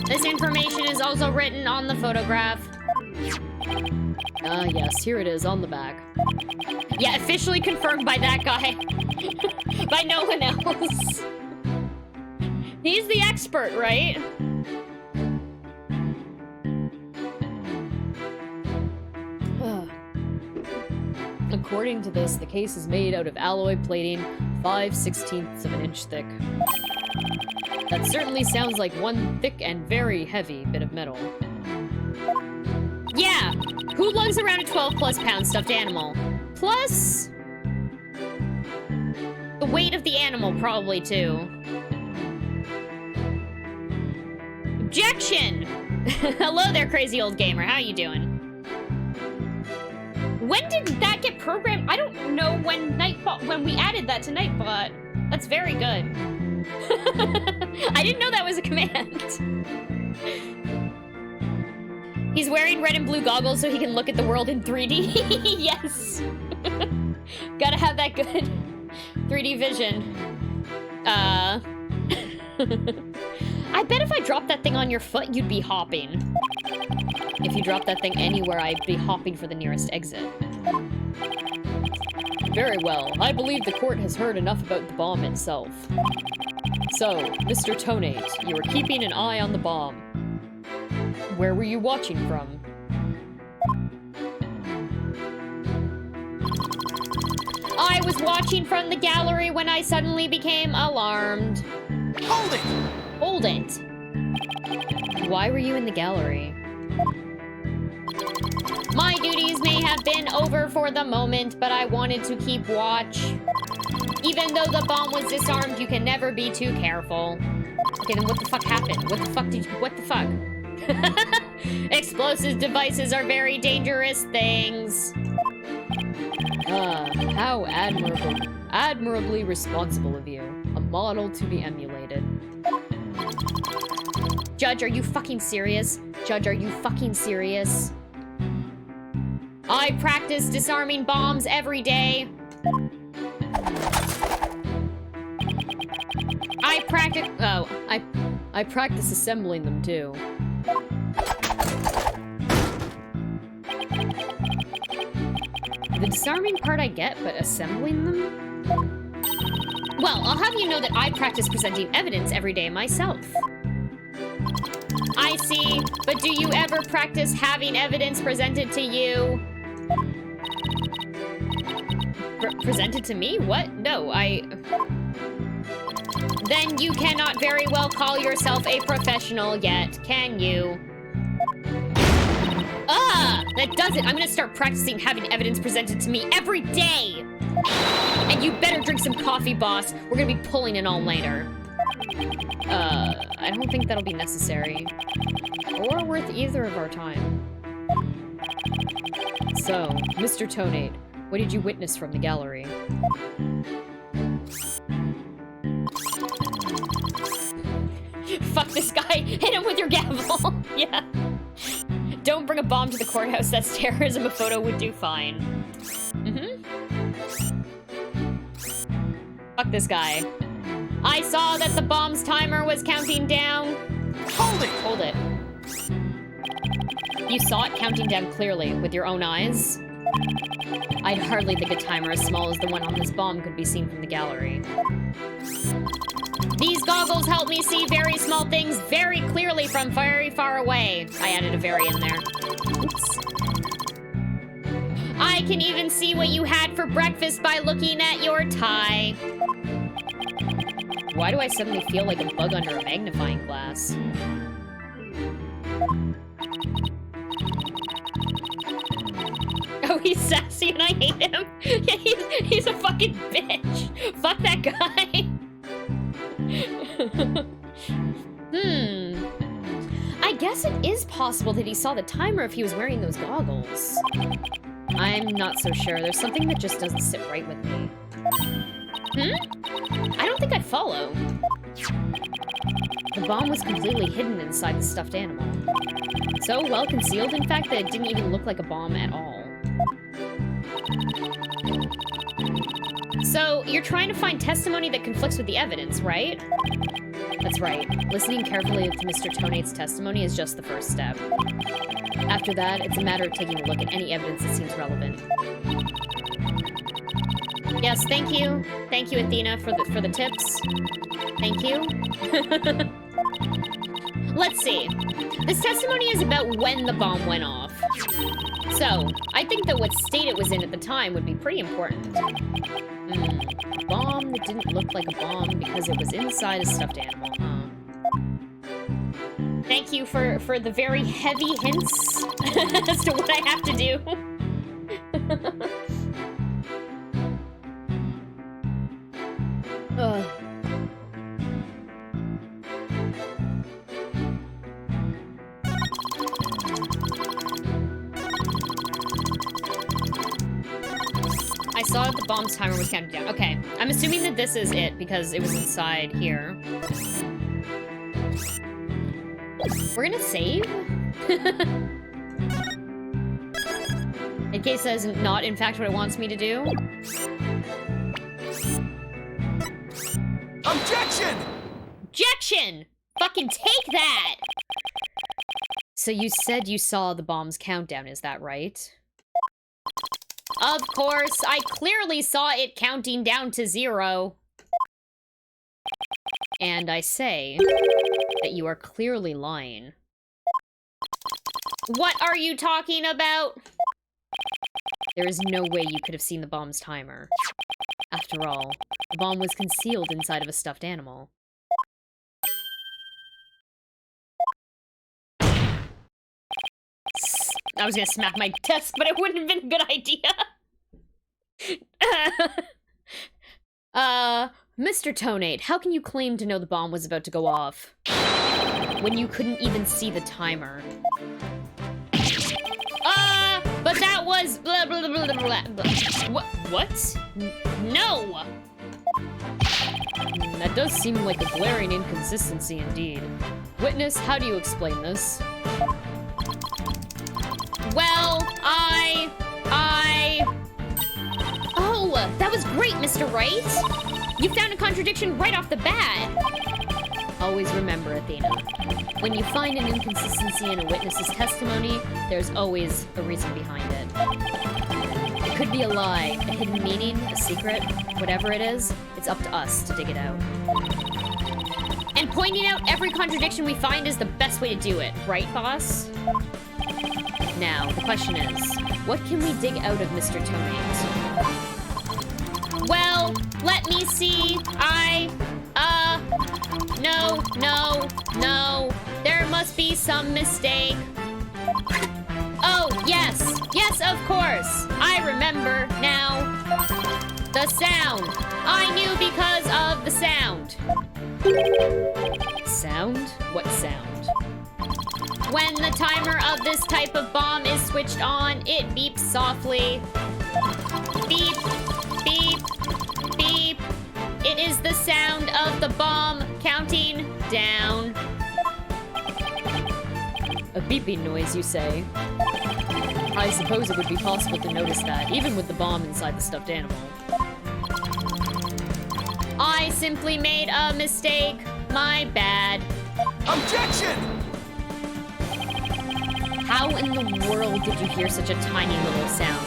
This information is also written on the photograph. Yes, here it is on the back. Yeah, officially confirmed by that guy. By no one else. He's the expert, right? According to this, the case is made out of alloy plating, 5/16 of an inch thick. That certainly sounds like one thick and very heavy bit of metal. Yeah! Who lugs around a 12+ pound stuffed animal? Plus... the weight of the animal, probably, too. Objection! Hello there, crazy old gamer. How you doing? When did that get programmed? I don't know when we added that to Nightbot. That's very good. I didn't know that was a command. He's wearing red and blue goggles so he can look at the world in 3D. Yes. Gotta have that good 3D vision. I bet if I dropped that thing on your foot, you'd be hopping. If you dropped that thing anywhere, I'd be hopping for the nearest exit. Very well. I believe the court has heard enough about the bomb itself. So, Mr. Tonate, you were keeping an eye on the bomb. Where were you watching from? I was watching from the gallery when I suddenly became alarmed.
Hold it!
Hold it. Why were you in the gallery? My duties may have been over for the moment, but I wanted to keep watch. Even though the bomb was disarmed, you can never be too careful. Okay, then what the fuck happened? What the fuck did you... What the fuck? Explosive devices are very dangerous things. How admirably responsible of you. A model to be emulated. Judge, are you fucking serious? Judge, are you fucking serious? I practice disarming bombs every day. I practice assembling them too. The disarming part I get, but assembling them? Well, I'll have you know that I practice presenting evidence every day myself. I see, but do you ever practice having evidence presented to you? Presented to me? What? No, Then you cannot very well call yourself a professional yet, can you? That does it! I'm gonna start practicing having evidence presented to me every day! And you better drink some coffee, boss. We're gonna be pulling an all-nighter. I don't think that'll be necessary. Or worth either of our time. So, Mr. Tonate, what did you witness from the gallery? Fuck this guy! Hit him with your gavel! Yeah. Don't bring a bomb to the courthouse. That's terrorism. A photo would do fine. Fuck this guy. I saw that the bomb's timer was counting down.
Hold it!
Hold it. You saw it counting down clearly with your own eyes? I'd hardly think a timer as small as the one on this bomb could be seen from the gallery. These goggles help me see very small things very clearly from very far away. I added a very in there. Oops. I can even see what you had for breakfast by looking at your tie. Why do I suddenly feel like a bug under a magnifying glass? Oh, he's sassy and I hate him. Yeah, he's a fucking bitch. Fuck that guy. I guess it is possible that he saw the timer if he was wearing those goggles. I'm not so sure. There's something that just doesn't sit right with me. I don't think I'd follow. The bomb was completely hidden inside the stuffed animal. So well concealed, in fact, that it didn't even look like a bomb at all. So, you're trying to find testimony that conflicts with the evidence, right? That's right. Listening carefully to Mr. Tonate's testimony is just the first step. After that, it's a matter of taking a look at any evidence that seems relevant. Yes, thank you. Thank you, Athena, for the tips. Thank you. Let's see. This testimony is about when the bomb went off. So, I think that what state it was in at the time would be pretty important. A bomb that didn't look like a bomb because it was inside a stuffed animal, huh? Thank you for the very heavy hints as to what I have to do. I saw that the bomb's timer was counting down. Okay, I'm assuming that this is it because it was inside here. We're gonna save? case that is not, in fact, what it wants me to do.
Objection!
Objection! Fucking take that! So you said you saw the bomb's countdown, is that right? Of course, I clearly saw it counting down to 0. And I say that you are clearly lying. What are you talking about? There is no way you could have seen the bomb's timer. After all, the bomb was concealed inside of a stuffed animal. I was gonna smack my desk, but it wouldn't have been a good idea. Mr. Tonate, how can you claim to know the bomb was about to go off when you couldn't even see the timer? But that was blah blah blah blah blah. What? No! That does seem like a glaring inconsistency indeed. Witness, how do you explain this? Well, Oh, that was great, Mr. Wright! You found a contradiction right off the bat! Always remember, Athena. When you find an inconsistency in a witness's testimony, there's always a reason behind it. It could be a lie, a hidden meaning, a secret, whatever it is, it's up to us to dig it out. And pointing out every contradiction we find is the best way to do it, right, boss? Now, the question is, what can we dig out of Mr. Tonate? Well, let me see. No. There must be some mistake. Oh, yes. Yes, of course. I remember now. The sound. I knew because of the sound. Sound? What sound? When the timer of this type of bomb is switched on, it beeps softly. Beep, beep, beep. It is the sound of the bomb counting down. A beeping noise, you say? I suppose it would be possible to notice that, even with the bomb inside the stuffed animal. I simply made a mistake. My bad.
Objection!
How in the world did you hear such a tiny little sound?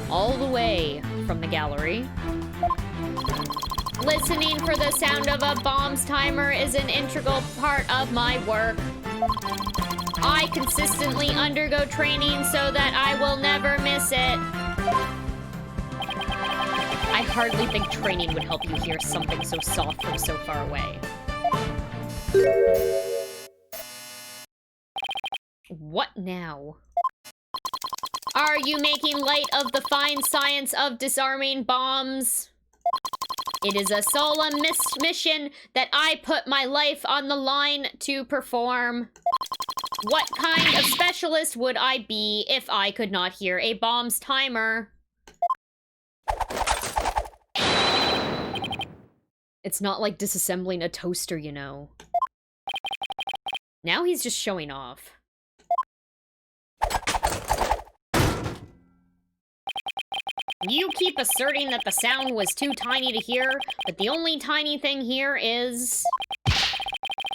All the way from the gallery. Listening for the sound of a bomb's timer is an integral part of my work. I consistently undergo training so that I will never miss it. I hardly think training would help you hear something so soft from so far away. What now? Are you making light of the fine science of disarming bombs? It is a solemn mission that I put my life on the line to perform. What kind of specialist would I be if I could not hear a bomb's timer? It's not like disassembling a toaster, you know. Now he's just showing off. You keep asserting that the sound was too tiny to hear, but the only tiny thing here is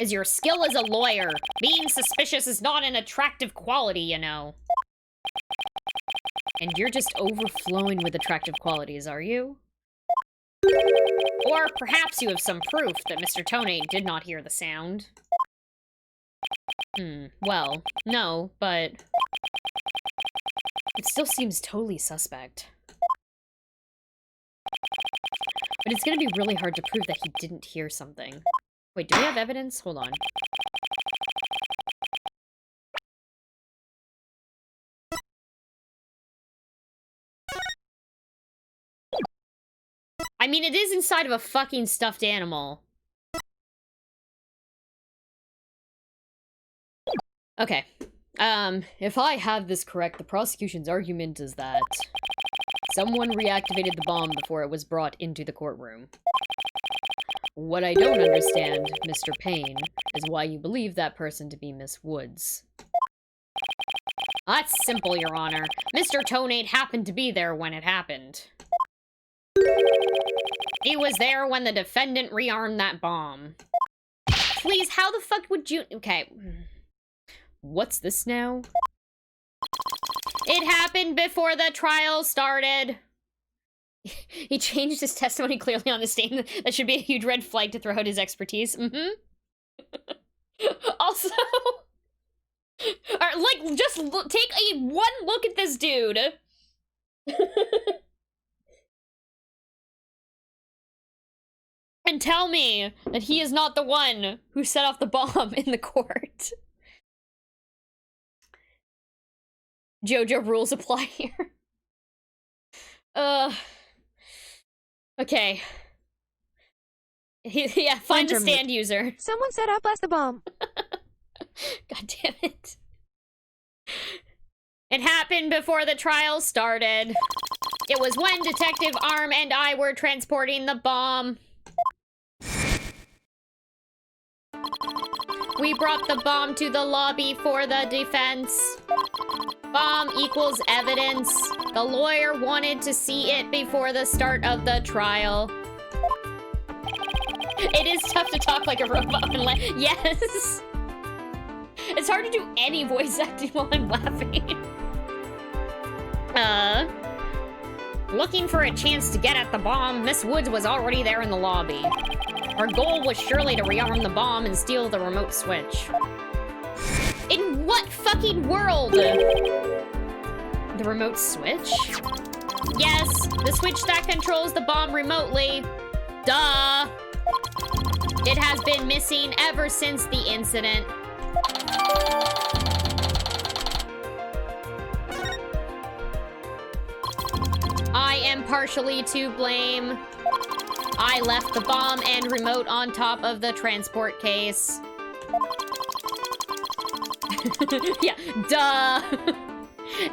your skill as a lawyer. Being suspicious is not an attractive quality, you know. And you're just overflowing with attractive qualities, are you? Or perhaps you have some proof that Mr. Tonate did not hear the sound. Well, no, but it still seems totally suspect. But it's gonna be really hard to prove that he didn't hear something. Wait, do we have evidence? Hold on. I mean, it is inside of a fucking stuffed animal. Okay. If I have this correct, the prosecution's argument is that someone reactivated the bomb before it was brought into the courtroom. What I don't understand, Mr. Payne, is why you believe that person to be Miss Woods. That's simple, Your Honor. Mr. Tonate happened to be there when it happened. He was there when the defendant rearmed that bomb. Please, how the fuck would you... Okay. What's this now? It happened before the trial started. He changed his testimony clearly on the stand. That should be a huge red flag to throw out his expertise. Also... like, just take one look at this dude. And tell me that he is not the one who set off the bomb in the court. JoJo rules apply here. Okay. Yeah, find a stand user.
Someone set up us the bomb.
God damn it. It happened before the trial started. It was when Detective Arm and I were transporting the bomb. We brought the bomb to the lobby for the defense. Bomb equals evidence. The lawyer wanted to see it before the start of the trial. It is tough to talk like a robot. Yes. It's hard to do any voice acting while I'm laughing. Looking for a chance to get at the bomb, Miss Woods was already there in the lobby. Our goal was surely to rearm the bomb and steal the remote switch. In what fucking world? The remote switch? Yes, the switch that controls the bomb remotely. Duh! It has been missing ever since the incident. I am partially to blame. I left the bomb and remote on top of the transport case. Yeah, duh.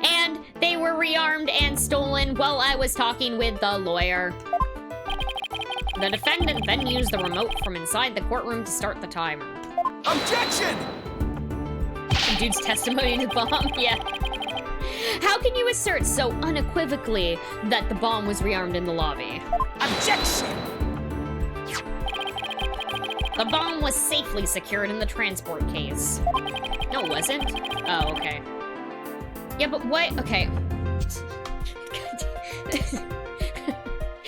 And they were rearmed and stolen while I was talking with the lawyer. The defendant then used the remote from inside the courtroom to start the timer.
Objection!
The dude's testimony to the bomb? Yeah. How can you assert so unequivocally that the bomb was rearmed in the lobby?
Objection!
The bomb was safely secured in the transport case. No, it wasn't? Oh, okay. Yeah, but what? Okay.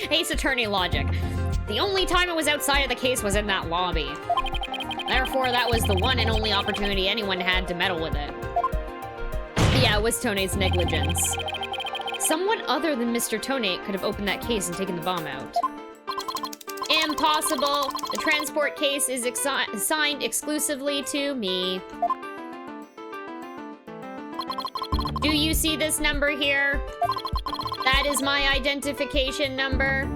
Ace Attorney logic. The only time it was outside of the case was in that lobby. Therefore, that was the one and only opportunity anyone had to meddle with it. Yeah, it was Tonate's negligence. Someone other than Mr. Tonate could have opened that case and taken the bomb out. Impossible! The transport case is assigned exclusively to me. Do you see this number here? That is my identification number.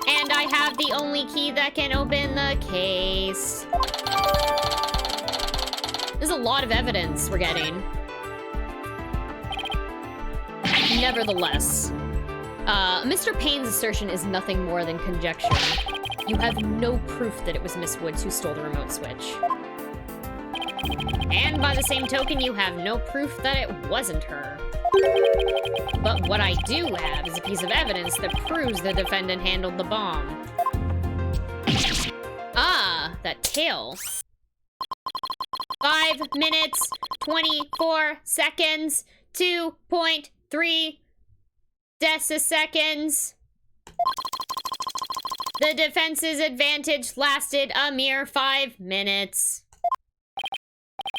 And I have the only key that can open the case. There's a lot of evidence we're getting. Nevertheless, Mr. Payne's assertion is nothing more than conjecture. You have no proof that it was Miss Woods who stole the remote switch. And by the same token, you have no proof that it wasn't her. But what I do have is a piece of evidence that proves the defendant handled the bomb. Ah, that tail. 5 minutes, 24 seconds, 2.3 deciseconds. The defense's advantage lasted a mere 5 minutes.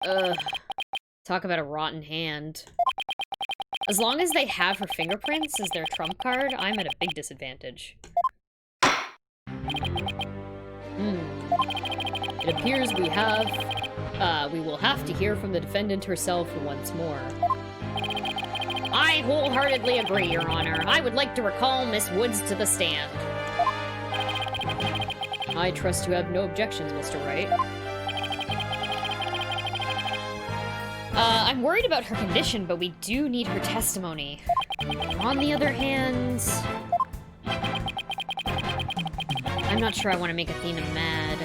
Ugh. Talk about a rotten hand. As long as they have her fingerprints as their trump card, I'm at a big disadvantage. It appears we will have to hear from the defendant herself once more. I wholeheartedly agree, Your Honor. I would like to recall Miss Woods to the stand. I trust you have no objections, Mr. Wright. I'm worried about her condition, but we do need her testimony. On the other hand, I'm not sure I want to make Athena mad.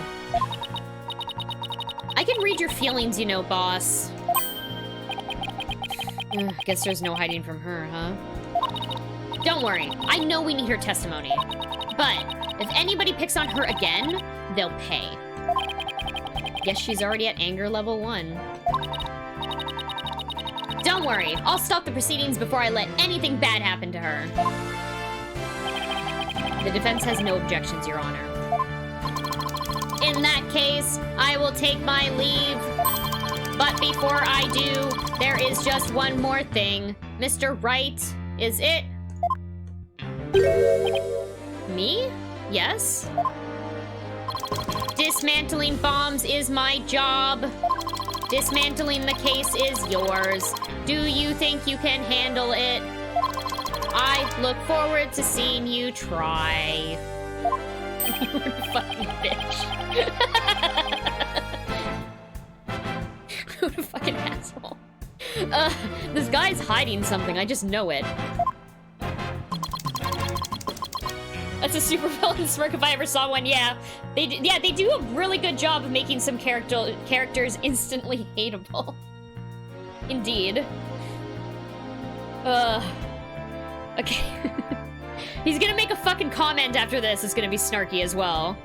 I can read your feelings, you know, boss. Guess there's no hiding from her, huh? Don't worry, I know we need her testimony. But if anybody picks on her again, they'll pay. Guess she's already at anger level 1. Don't worry, I'll stop the proceedings before I let anything bad happen to her. The defense has no objections, Your Honor. In that case, I will take my leave. But before I do, there is just one more thing. Mr. Wright, is it? Me? Yes? Dismantling bombs is my job. Dismantling the case is yours. Do you think you can handle it? I look forward to seeing you try. What a fucking bitch. What a fucking asshole. This guy's hiding something, I just know it. That's a super villain smirk if I ever saw one, yeah. They do a really good job of making some characters instantly hateable. Indeed. Okay. He's gonna make a fucking comment after this. It's gonna be snarky as well.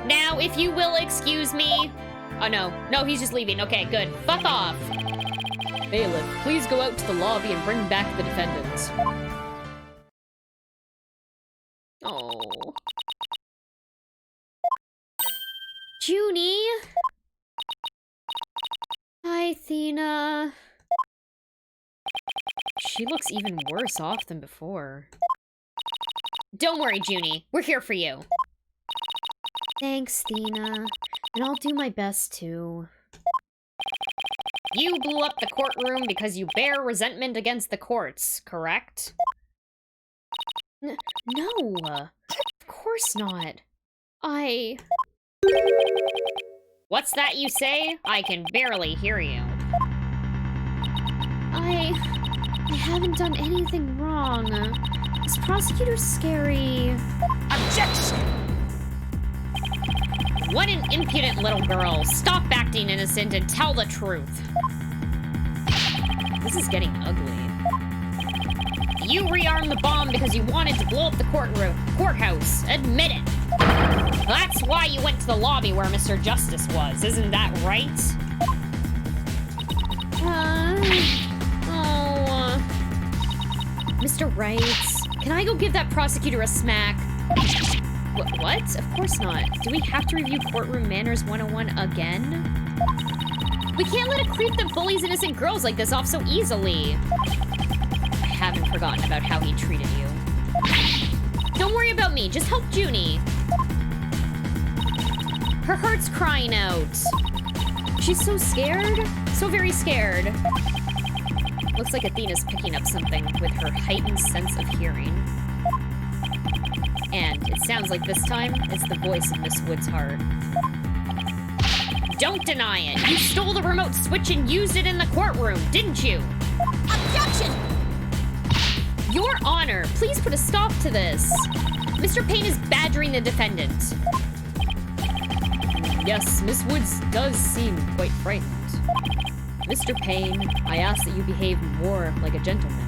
Now, if you will excuse me. Oh, no. No, he's just leaving. Okay, good. Fuck off. Bailiff, please go out to the lobby and bring back the defendants. Oh. Junie? Hi, Athena. She looks even worse off than before. Don't worry, Junie. We're here for you. Thanks, Athena. And I'll do my best, too. You blew up the courtroom because you bear resentment against the courts, correct? No. Of course not. What's that you say? I can barely hear you. I haven't done anything wrong. This prosecutor's scary.
Objection!
What an impudent little girl. Stop acting innocent and tell the truth. This is getting ugly. You rearmed the bomb because you wanted to blow up the courthouse. Admit it. That's why you went to the lobby where Mr. Justice was. Isn't that right? Mr. Wright, can I go give that prosecutor a smack? What? Of course not. Do we have to review Courtroom Manners 101 again? We can't let a creep that bullies innocent girls like this off so easily. I haven't forgotten about how he treated you. Don't worry about me. Just help Junie. Her heart's crying out. She's so scared. So very scared. Looks like Athena's picking up something with her heightened sense of hearing. And it sounds like this time, it's the voice of Miss Wood's heart. Don't deny it. You stole the remote switch and used it in the courtroom, didn't you?
Objection!
Your Honor, please put a stop to this. Mr. Payne is badgering the defendant. Yes, Miss Woods does seem quite frightened. Mr. Payne, I ask that you behave more like a gentleman.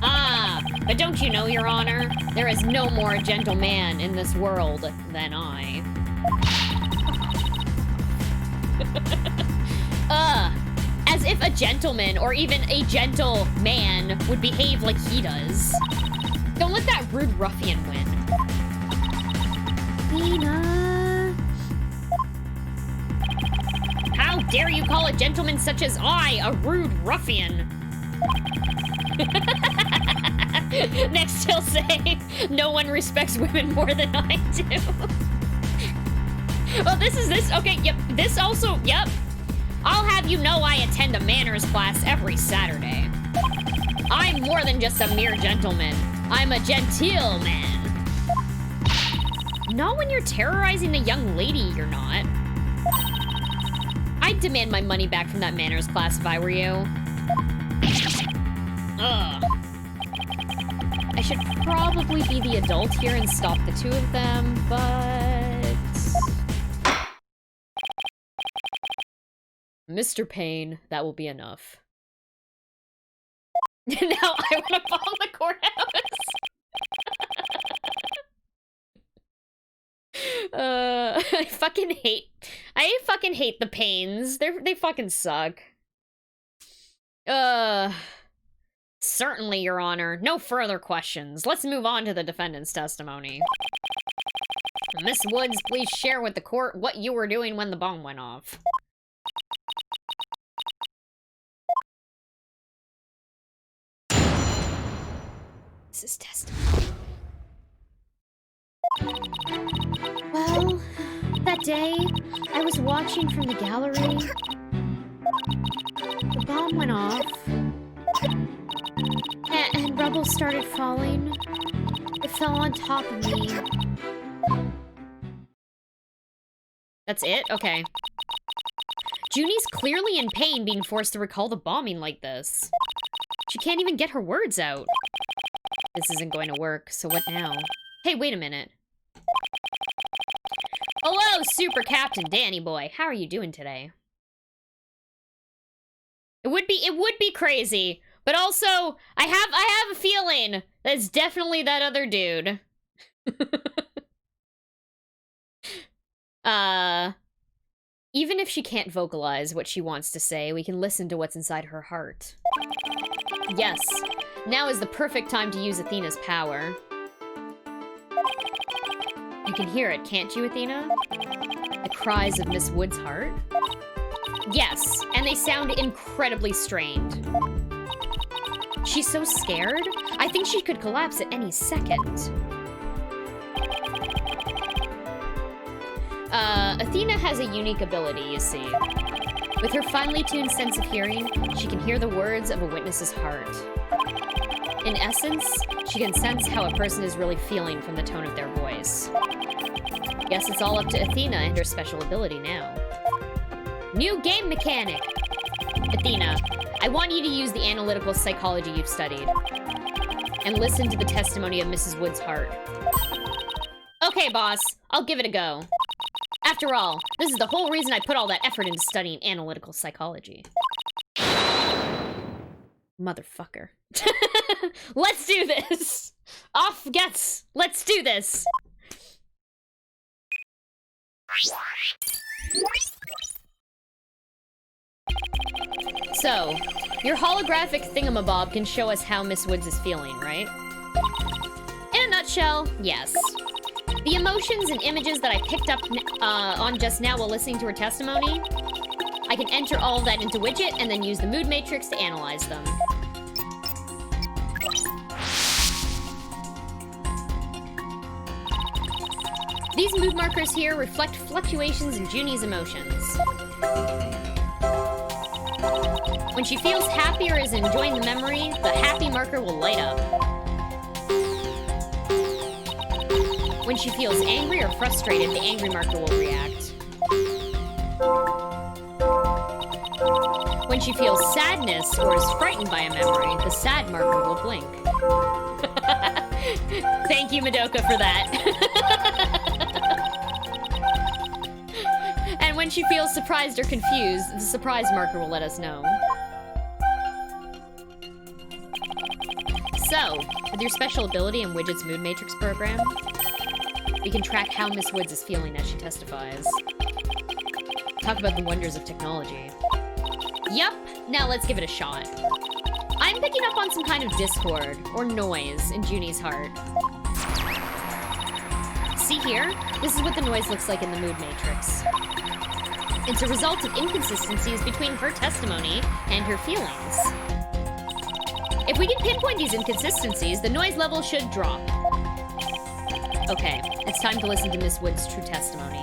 Ah, but don't you know, Your Honor? There is no more gentleman in this world than I. As if a gentleman, or even a gentle man, would behave like he does. Don't let that rude ruffian win. Athena. How dare you call a gentleman such as I a rude ruffian? Next he'll say, no one respects women more than I do. Oh, this. Okay, yep. This also, yep. I'll have you know I attend a manners class every Saturday. I'm more than just a mere gentleman. I'm a genteel man. Not when you're terrorizing the young lady, you're not. I'd demand my money back from that manners class if I were you. Ugh. I should probably be the adult here and stop the two of them, but... Mr. Payne, that will be enough. Now I want to bomb the courthouse. I fucking hate the Paynes. They fucking suck. Certainly, Your Honor. No further questions. Let's move on to the defendant's testimony. Miss Woods, please share with the court what you were doing when the bomb went off. This is testimony. Well, that day, I was watching from the gallery. The bomb went off. And rubble started falling. It fell on top of me. That's it? Okay. Junie's clearly in pain being forced to recall the bombing like this. She can't even get her words out. This isn't going to work, so what now? Hey, wait a minute. Hello, Super Captain Danny Boy. How are you doing today? It would be crazy, but also I have a feeling that it's definitely that other dude. Even if she can't vocalize what she wants to say, we can listen to what's inside her heart. Yes, now is the perfect time to use Athena's power. You can hear it, can't you, Athena? The cries of Miss Wood's heart? Yes, and they sound incredibly strained. She's so scared. I think she could collapse at any second. Athena has a unique ability, you see. With her finely tuned sense of hearing, she can hear the words of a witness's heart. In essence, she can sense how a person is really feeling from the tone of their voice. Guess it's all up to Athena and her special ability now. New game mechanic! Athena, I want you to use the analytical psychology you've studied. And listen to the testimony of Mrs. Wood's heart. Okay, boss. I'll give it a go. After all, this is the whole reason I put all that effort into studying analytical psychology. Motherfucker. Let's do this! Off gets! Let's do this! So, your holographic thingamabob can show us how Miss Woods is feeling, right? In a nutshell, yes. The emotions and images that I picked up on just now while listening to her testimony, I can enter all of that into Widget and then use the mood matrix to analyze them. These mood markers here reflect fluctuations in Junie's emotions. When she feels happy or is enjoying the memory, the happy marker will light up. When she feels angry or frustrated, the angry marker will react. When she feels sadness or is frightened by a memory, the sad marker will blink. Thank you, Madoka, for that. And when she feels surprised or confused, the surprise marker will let us know. So, with your special ability in Widget's Mood Matrix program, we can track how Miss Woods is feeling as she testifies. Talk about the wonders of technology. Yup, now let's give it a shot. I'm picking up on some kind of discord, or noise, in Junie's heart. See here? This is what the noise looks like in the Mood Matrix. It's a result of inconsistencies between her testimony and her feelings. If we can pinpoint these inconsistencies, the noise level should drop. Okay, it's time to listen to Miss Wood's true testimony.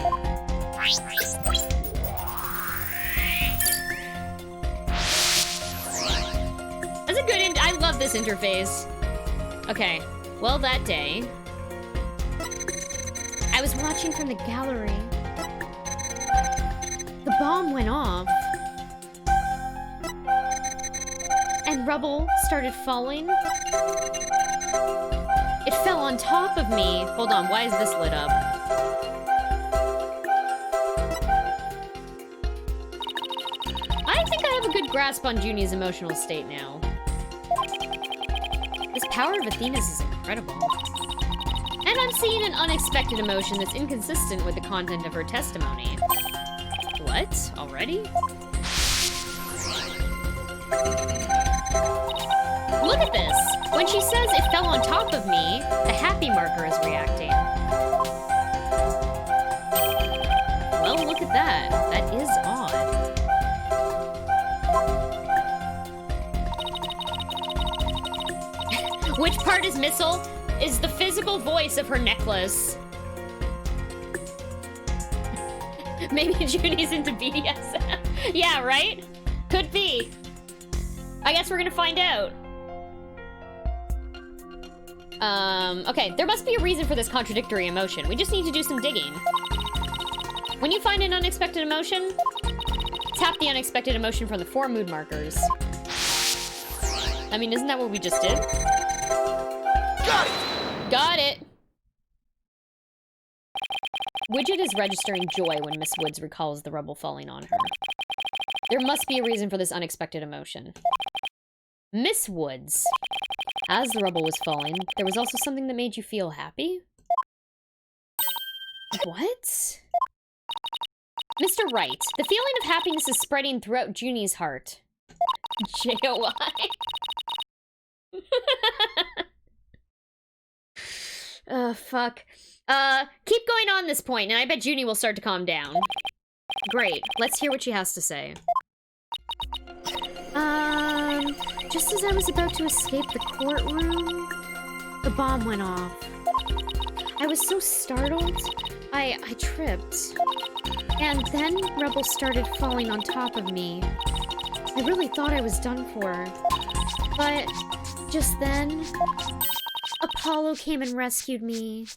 That's a good I love this interface. Okay, well, that day, I was watching from the gallery. The bomb went off. And rubble started falling. It fell on top of me. Hold on, why is this lit up? I grasp on Junie's emotional state now. This power of Athena's is incredible. And I'm seeing an unexpected emotion that's inconsistent with the content of her testimony. What? Already? Look at this! When she says it fell on top of me, the happy marker is reacting. Well, look at that. That is odd. Which part is Missile? Is the physical voice of her necklace. Maybe Junie's into BDSM. Yeah, right? Could be. I guess we're gonna find out. Okay, there must be a reason for this contradictory emotion. We just need to do some digging. When you find an unexpected emotion, tap the unexpected emotion from the 4 mood markers. I mean, isn't that what we just did?
Got it!
Got it! Widget is registering joy when Miss Woods recalls the rubble falling on her. There must be a reason for this unexpected emotion. Miss Woods. As the rubble was falling, there was also something that made you feel happy? What? Mr. Wright, the feeling of happiness is spreading throughout Junie's heart. J-O-I. Fuck. Keep going on this point, and I bet Junie will start to calm down. Great. Let's hear what she has to say. Just as I was about to escape the courtroom, the bomb went off. I was so startled, I tripped. And then rubble started falling on top of me. I really thought I was done for. But just then, Apollo came and rescued me.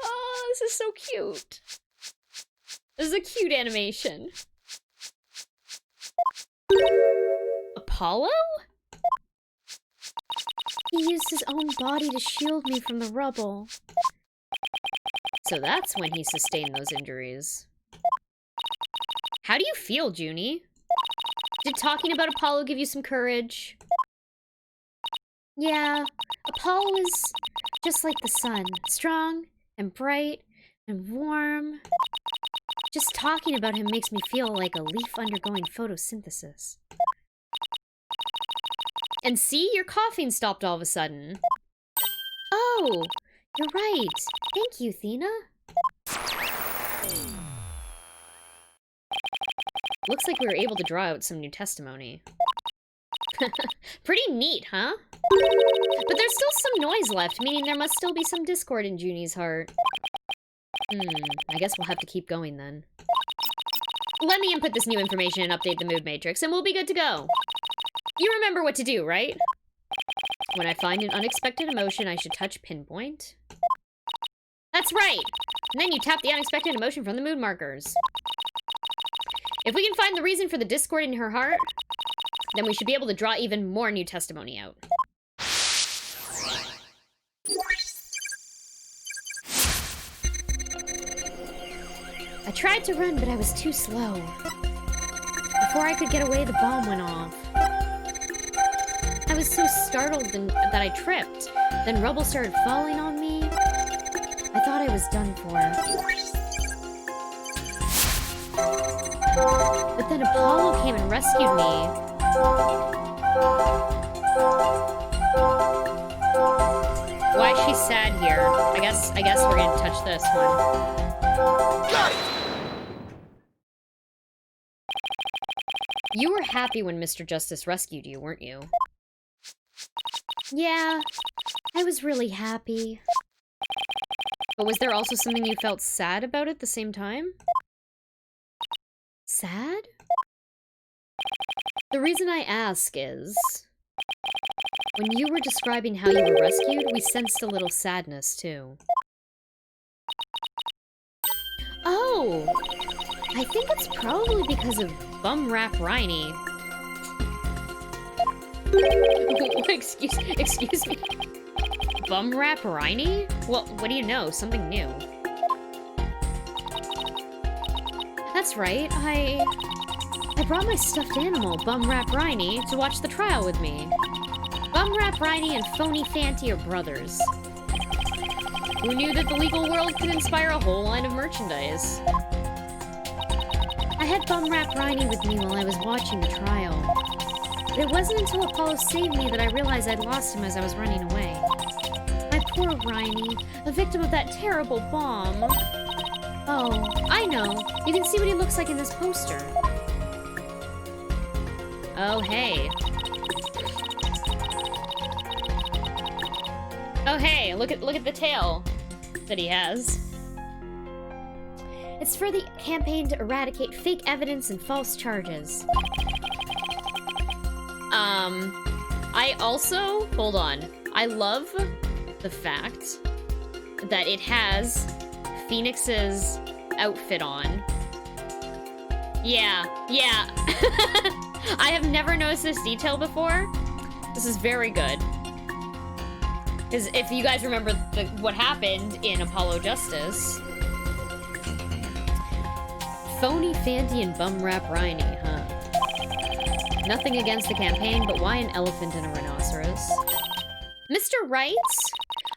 Oh, this is so cute. This is a cute animation. Apollo? He used his own body to shield me from the rubble. So that's when he sustained those injuries. How do you feel, Junie? Did talking about Apollo give you some courage? Yeah, Apollo is just like the sun. Strong and bright and warm. Just talking about him makes me feel like a leaf undergoing photosynthesis. And see, your coughing stopped all of a sudden. Oh, you're right. Thank you, Athena. Looks like we were able to draw out some new testimony. Pretty neat, huh? But there's still some noise left, meaning there must still be some discord in Junie's heart. I guess we'll have to keep going then. Let me input this new information and update the mood matrix, and we'll be good to go. You remember what to do, right? When I find an unexpected emotion, I should touch pinpoint. That's right! And then you tap the unexpected emotion from the mood markers. If we can find the reason for the discord in her heart, then we should be able to draw even more new testimony out. I tried to run, but I was too slow. Before I could get away, the bomb went off. I was so startled that I tripped. Then rubble started falling on me. I thought I was done for. But then Apollo came and rescued me. Why is she sad here? I guess we're gonna touch this one. You were happy when Mr. Justice rescued you, weren't you? Yeah, I was really happy. But was there also something you felt sad about at the same time? Sad? The reason I ask is, when you were describing how you were rescued, we sensed a little sadness, too. Oh! I think it's probably because of Bum Rap Riney. Excuse me? Bum Rap Riney? Well, what do you know? Something new. That's right, I brought my stuffed animal, Bumrap Riney, to watch the trial with me. Bumrap Riney and Phony Fanty are brothers. Who knew that the legal world could inspire a whole line of merchandise? I had Bumrap Riney with me while I was watching the trial. But it wasn't until Apollo saved me that I realized I'd lost him as I was running away. My poor Riney, a victim of that terrible bomb. Oh, I know. You can see what he looks like in this poster. Oh, hey. Oh, hey, look at the tail that he has. It's for the campaign to eradicate fake evidence and false charges. I also, hold on. I love the fact that it has Phoenix's outfit on. Yeah. I have never noticed this detail before. This is very good. Because if you guys remember what happened in Apollo Justice, Phony Fanty and Bumrap Riney, huh? Nothing against the campaign, but why an elephant and a rhinoceros? Mr. Wright?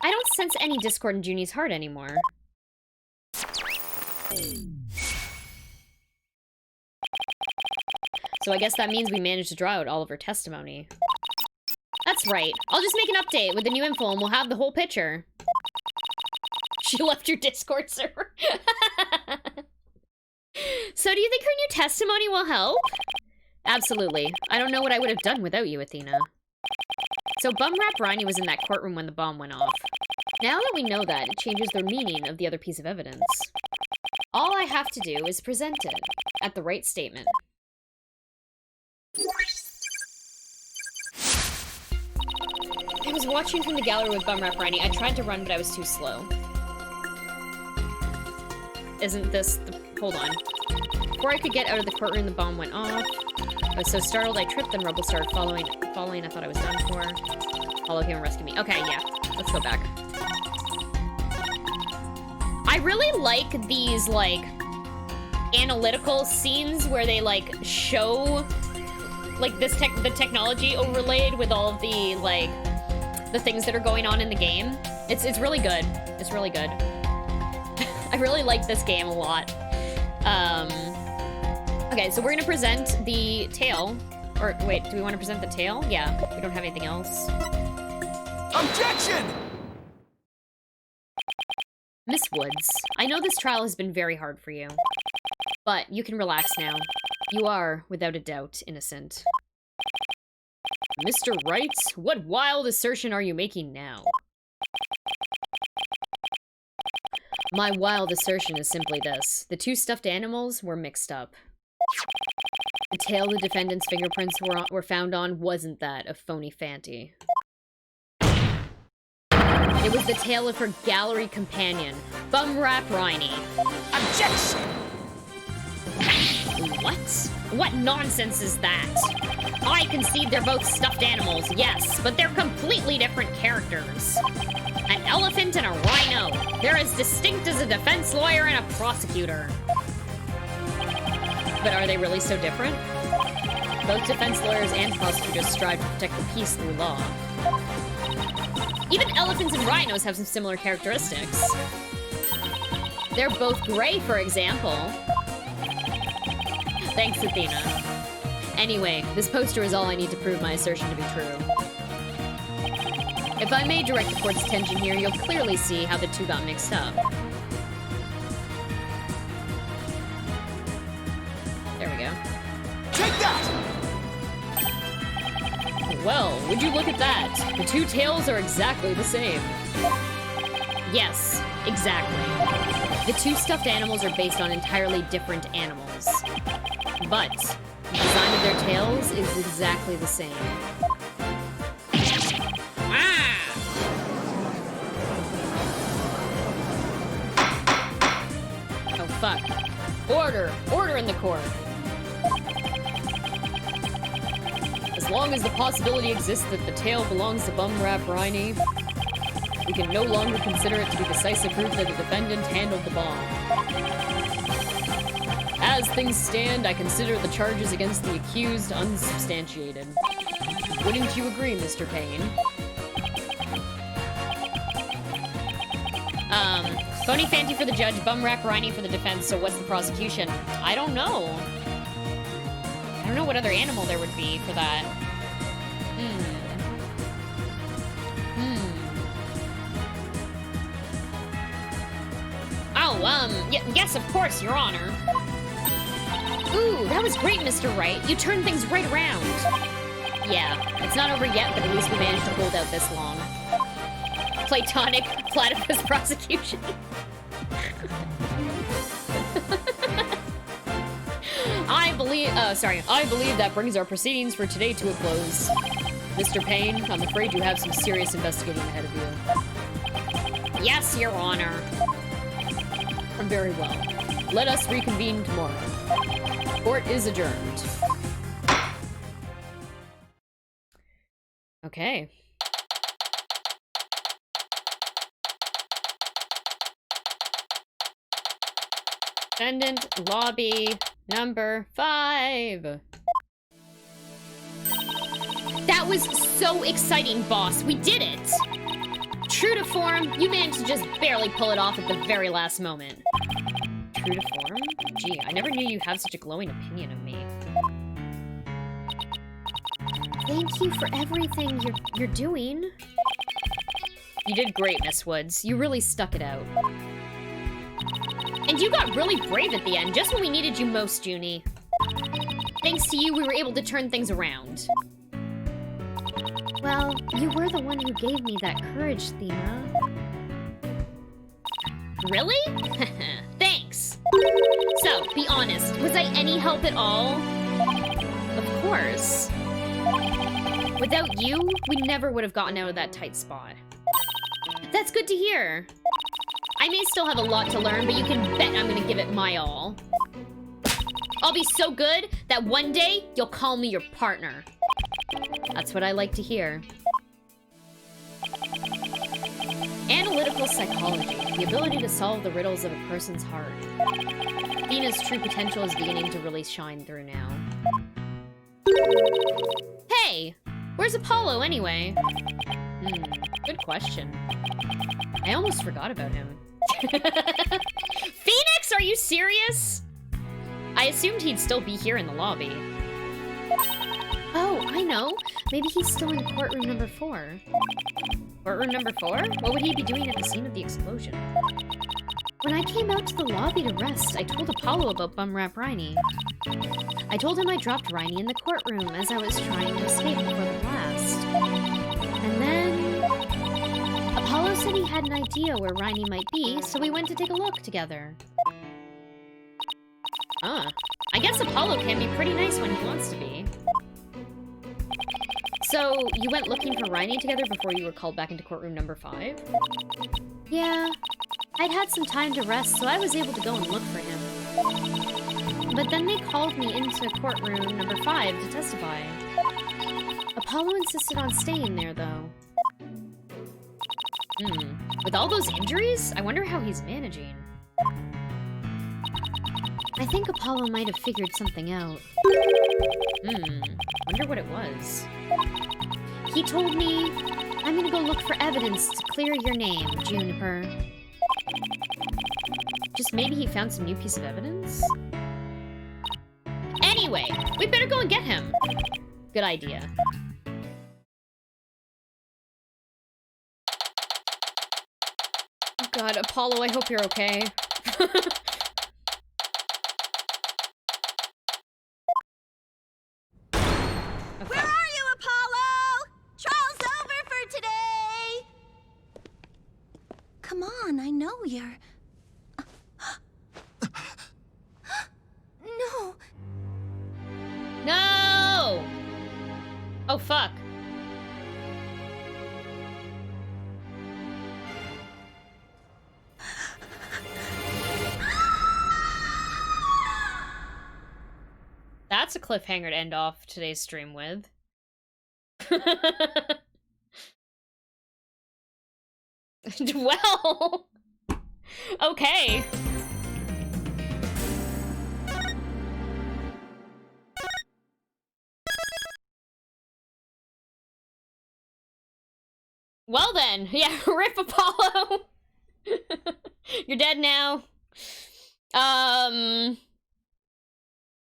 I don't sense any discord in Junie's heart anymore. So I guess that means we managed to draw out all of her testimony. That's right. I'll just make an update with the new info and we'll have the whole picture. She left your Discord server. So do you think her new testimony will help? Absolutely. I don't know what I would have done without you, Athena. So Bumrap Riney was in that courtroom when the bomb went off. Now that we know that, it changes the meaning of the other piece of evidence. All I have to do is present it at the right statement. I was watching from the gallery with Bumrap Riney. I tried to run, but I was too slow. Isn't this the... Hold on. Before I could get out of the courtroom, the bomb went off. I was so startled, I tripped, then rubble started falling. I thought I was done for. Apollo came and rescued me. Okay, yeah. Let's go back. I really like these, like, analytical scenes where they, like, show, like, the technology overlaid with all of the, like, the things that are going on in the game. It's really good. It's really good. I really like this game a lot. Okay, so we're gonna present the tail. Or, wait, do we want to present the tail? Yeah, we don't have anything else.
Objection!
Miss Woods, I know this trial has been very hard for you. But you can relax now. You are, without a doubt, innocent. Mr. Wright, what wild assertion are you making now? My wild assertion is simply this. The two stuffed animals were mixed up. The tail the defendant's fingerprints were found on wasn't that of Phony Fanty. It was the tail of her gallery companion, Bumrap Riney.
Objection!
What? What nonsense is that? I concede they're both stuffed animals, yes, but they're completely different characters. An elephant and a rhino. They're as distinct as a defense lawyer and a prosecutor. But are they really so different? Both defense lawyers and prosecutors strive to protect the peace through law. Even elephants and rhinos have some similar characteristics. They're both gray, for example. Thanks, Athena. Anyway, this poster is all I need to prove my assertion to be true. If I may direct the court's attention here, you'll clearly see how the two got mixed up. There we go.
Take that!
Well, would you look at that? The two tails are exactly the same. Yes, exactly. The two stuffed animals are based on entirely different animals. But the design of their tails is exactly the same. Oh, fuck. Order! Order in the court! As long as the possibility exists that the tail belongs to Bumrap Riney, we can no longer consider it to be decisive proof that the defendant handled the bomb. As things stand, I consider the charges against the accused unsubstantiated. Wouldn't you agree, Mr. Payne? Phony Fanty for the judge, Bumrack Riney for the defense, so what's the prosecution? I don't know. I don't know what other animal there would be for that. Oh, yes, of course, Your Honor. Ooh, that was great, Mr. Wright. You turned things right around. Yeah, it's not over yet, but at least we managed to hold out this long. Platonic platypus prosecution. I believe that brings our proceedings for today to a close. Mr. Payne, I'm afraid you have some serious investigating ahead of you. Yes, Your Honor. Very well. Let us reconvene tomorrow. Court is adjourned. Okay. Defendant lobby number 5. That was so exciting, boss. We did it. True to form, you managed to just barely pull it off at the very last moment. True to form? Gee, I never knew you had such a glowing opinion of me.
Thank you for everything you're doing.
You did great, Miss Woods. You really stuck it out. And you got really brave at the end, just when we needed you most, Junie. Thanks to you, we were able to turn things around.
Well, you were the one who gave me that courage, Thema.
Really? Thanks. So, be honest, was I any help at all? Of course. Without you, we never would have gotten out of that tight spot. That's good to hear. I may still have a lot to learn, but you can bet I'm gonna give it my all. I'll be so good that one day you'll call me your partner. That's what I like to hear. Analytical psychology, the ability to solve the riddles of a person's heart. Thena's true potential is beginning to really shine through now. Hey, where's Apollo anyway? Good question. I almost forgot about him. Phoenix, are you serious? I assumed he'd still be here in the lobby.
Oh, I know. Maybe he's still in courtroom number 4.
Courtroom number 4? What would he be doing at the scene of the explosion?
When I came out to the lobby to rest, I told Apollo about Bumrap Riney. I told him I dropped Riney in the courtroom as I was trying to escape before the blast. And then Apollo said he had an idea where Riney might be, so we went to take a look together.
I guess Apollo can be pretty nice when he wants to be. So, you went looking for Riney together before you were called back into courtroom number 5?
Yeah. I'd had some time to rest, so I was able to go and look for him. But then they called me into courtroom number 5 to testify. Apollo insisted on staying there, though.
With all those injuries, I wonder how he's managing.
I think Apollo might have figured something out.
Wonder what it was.
He told me, I'm gonna go look for evidence to clear your name, Juniper.
Just maybe he found some new piece of evidence? Anyway, we better go and get him. Good idea. Oh God, Apollo, I hope you're okay.
Where are you, Apollo? Trial's over for today. Come on, I know you're... No.
No! Oh, fuck. That's a cliffhanger to end off today's stream with. Well, okay. Well then, yeah, rip Apollo. You're dead now. No,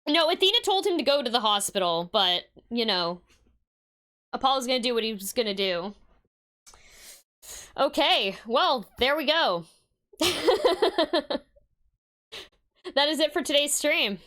Athena told him to go to the hospital, but, you know, Apollo's gonna do what he was gonna do. Okay, well, there we go. That is it for today's stream.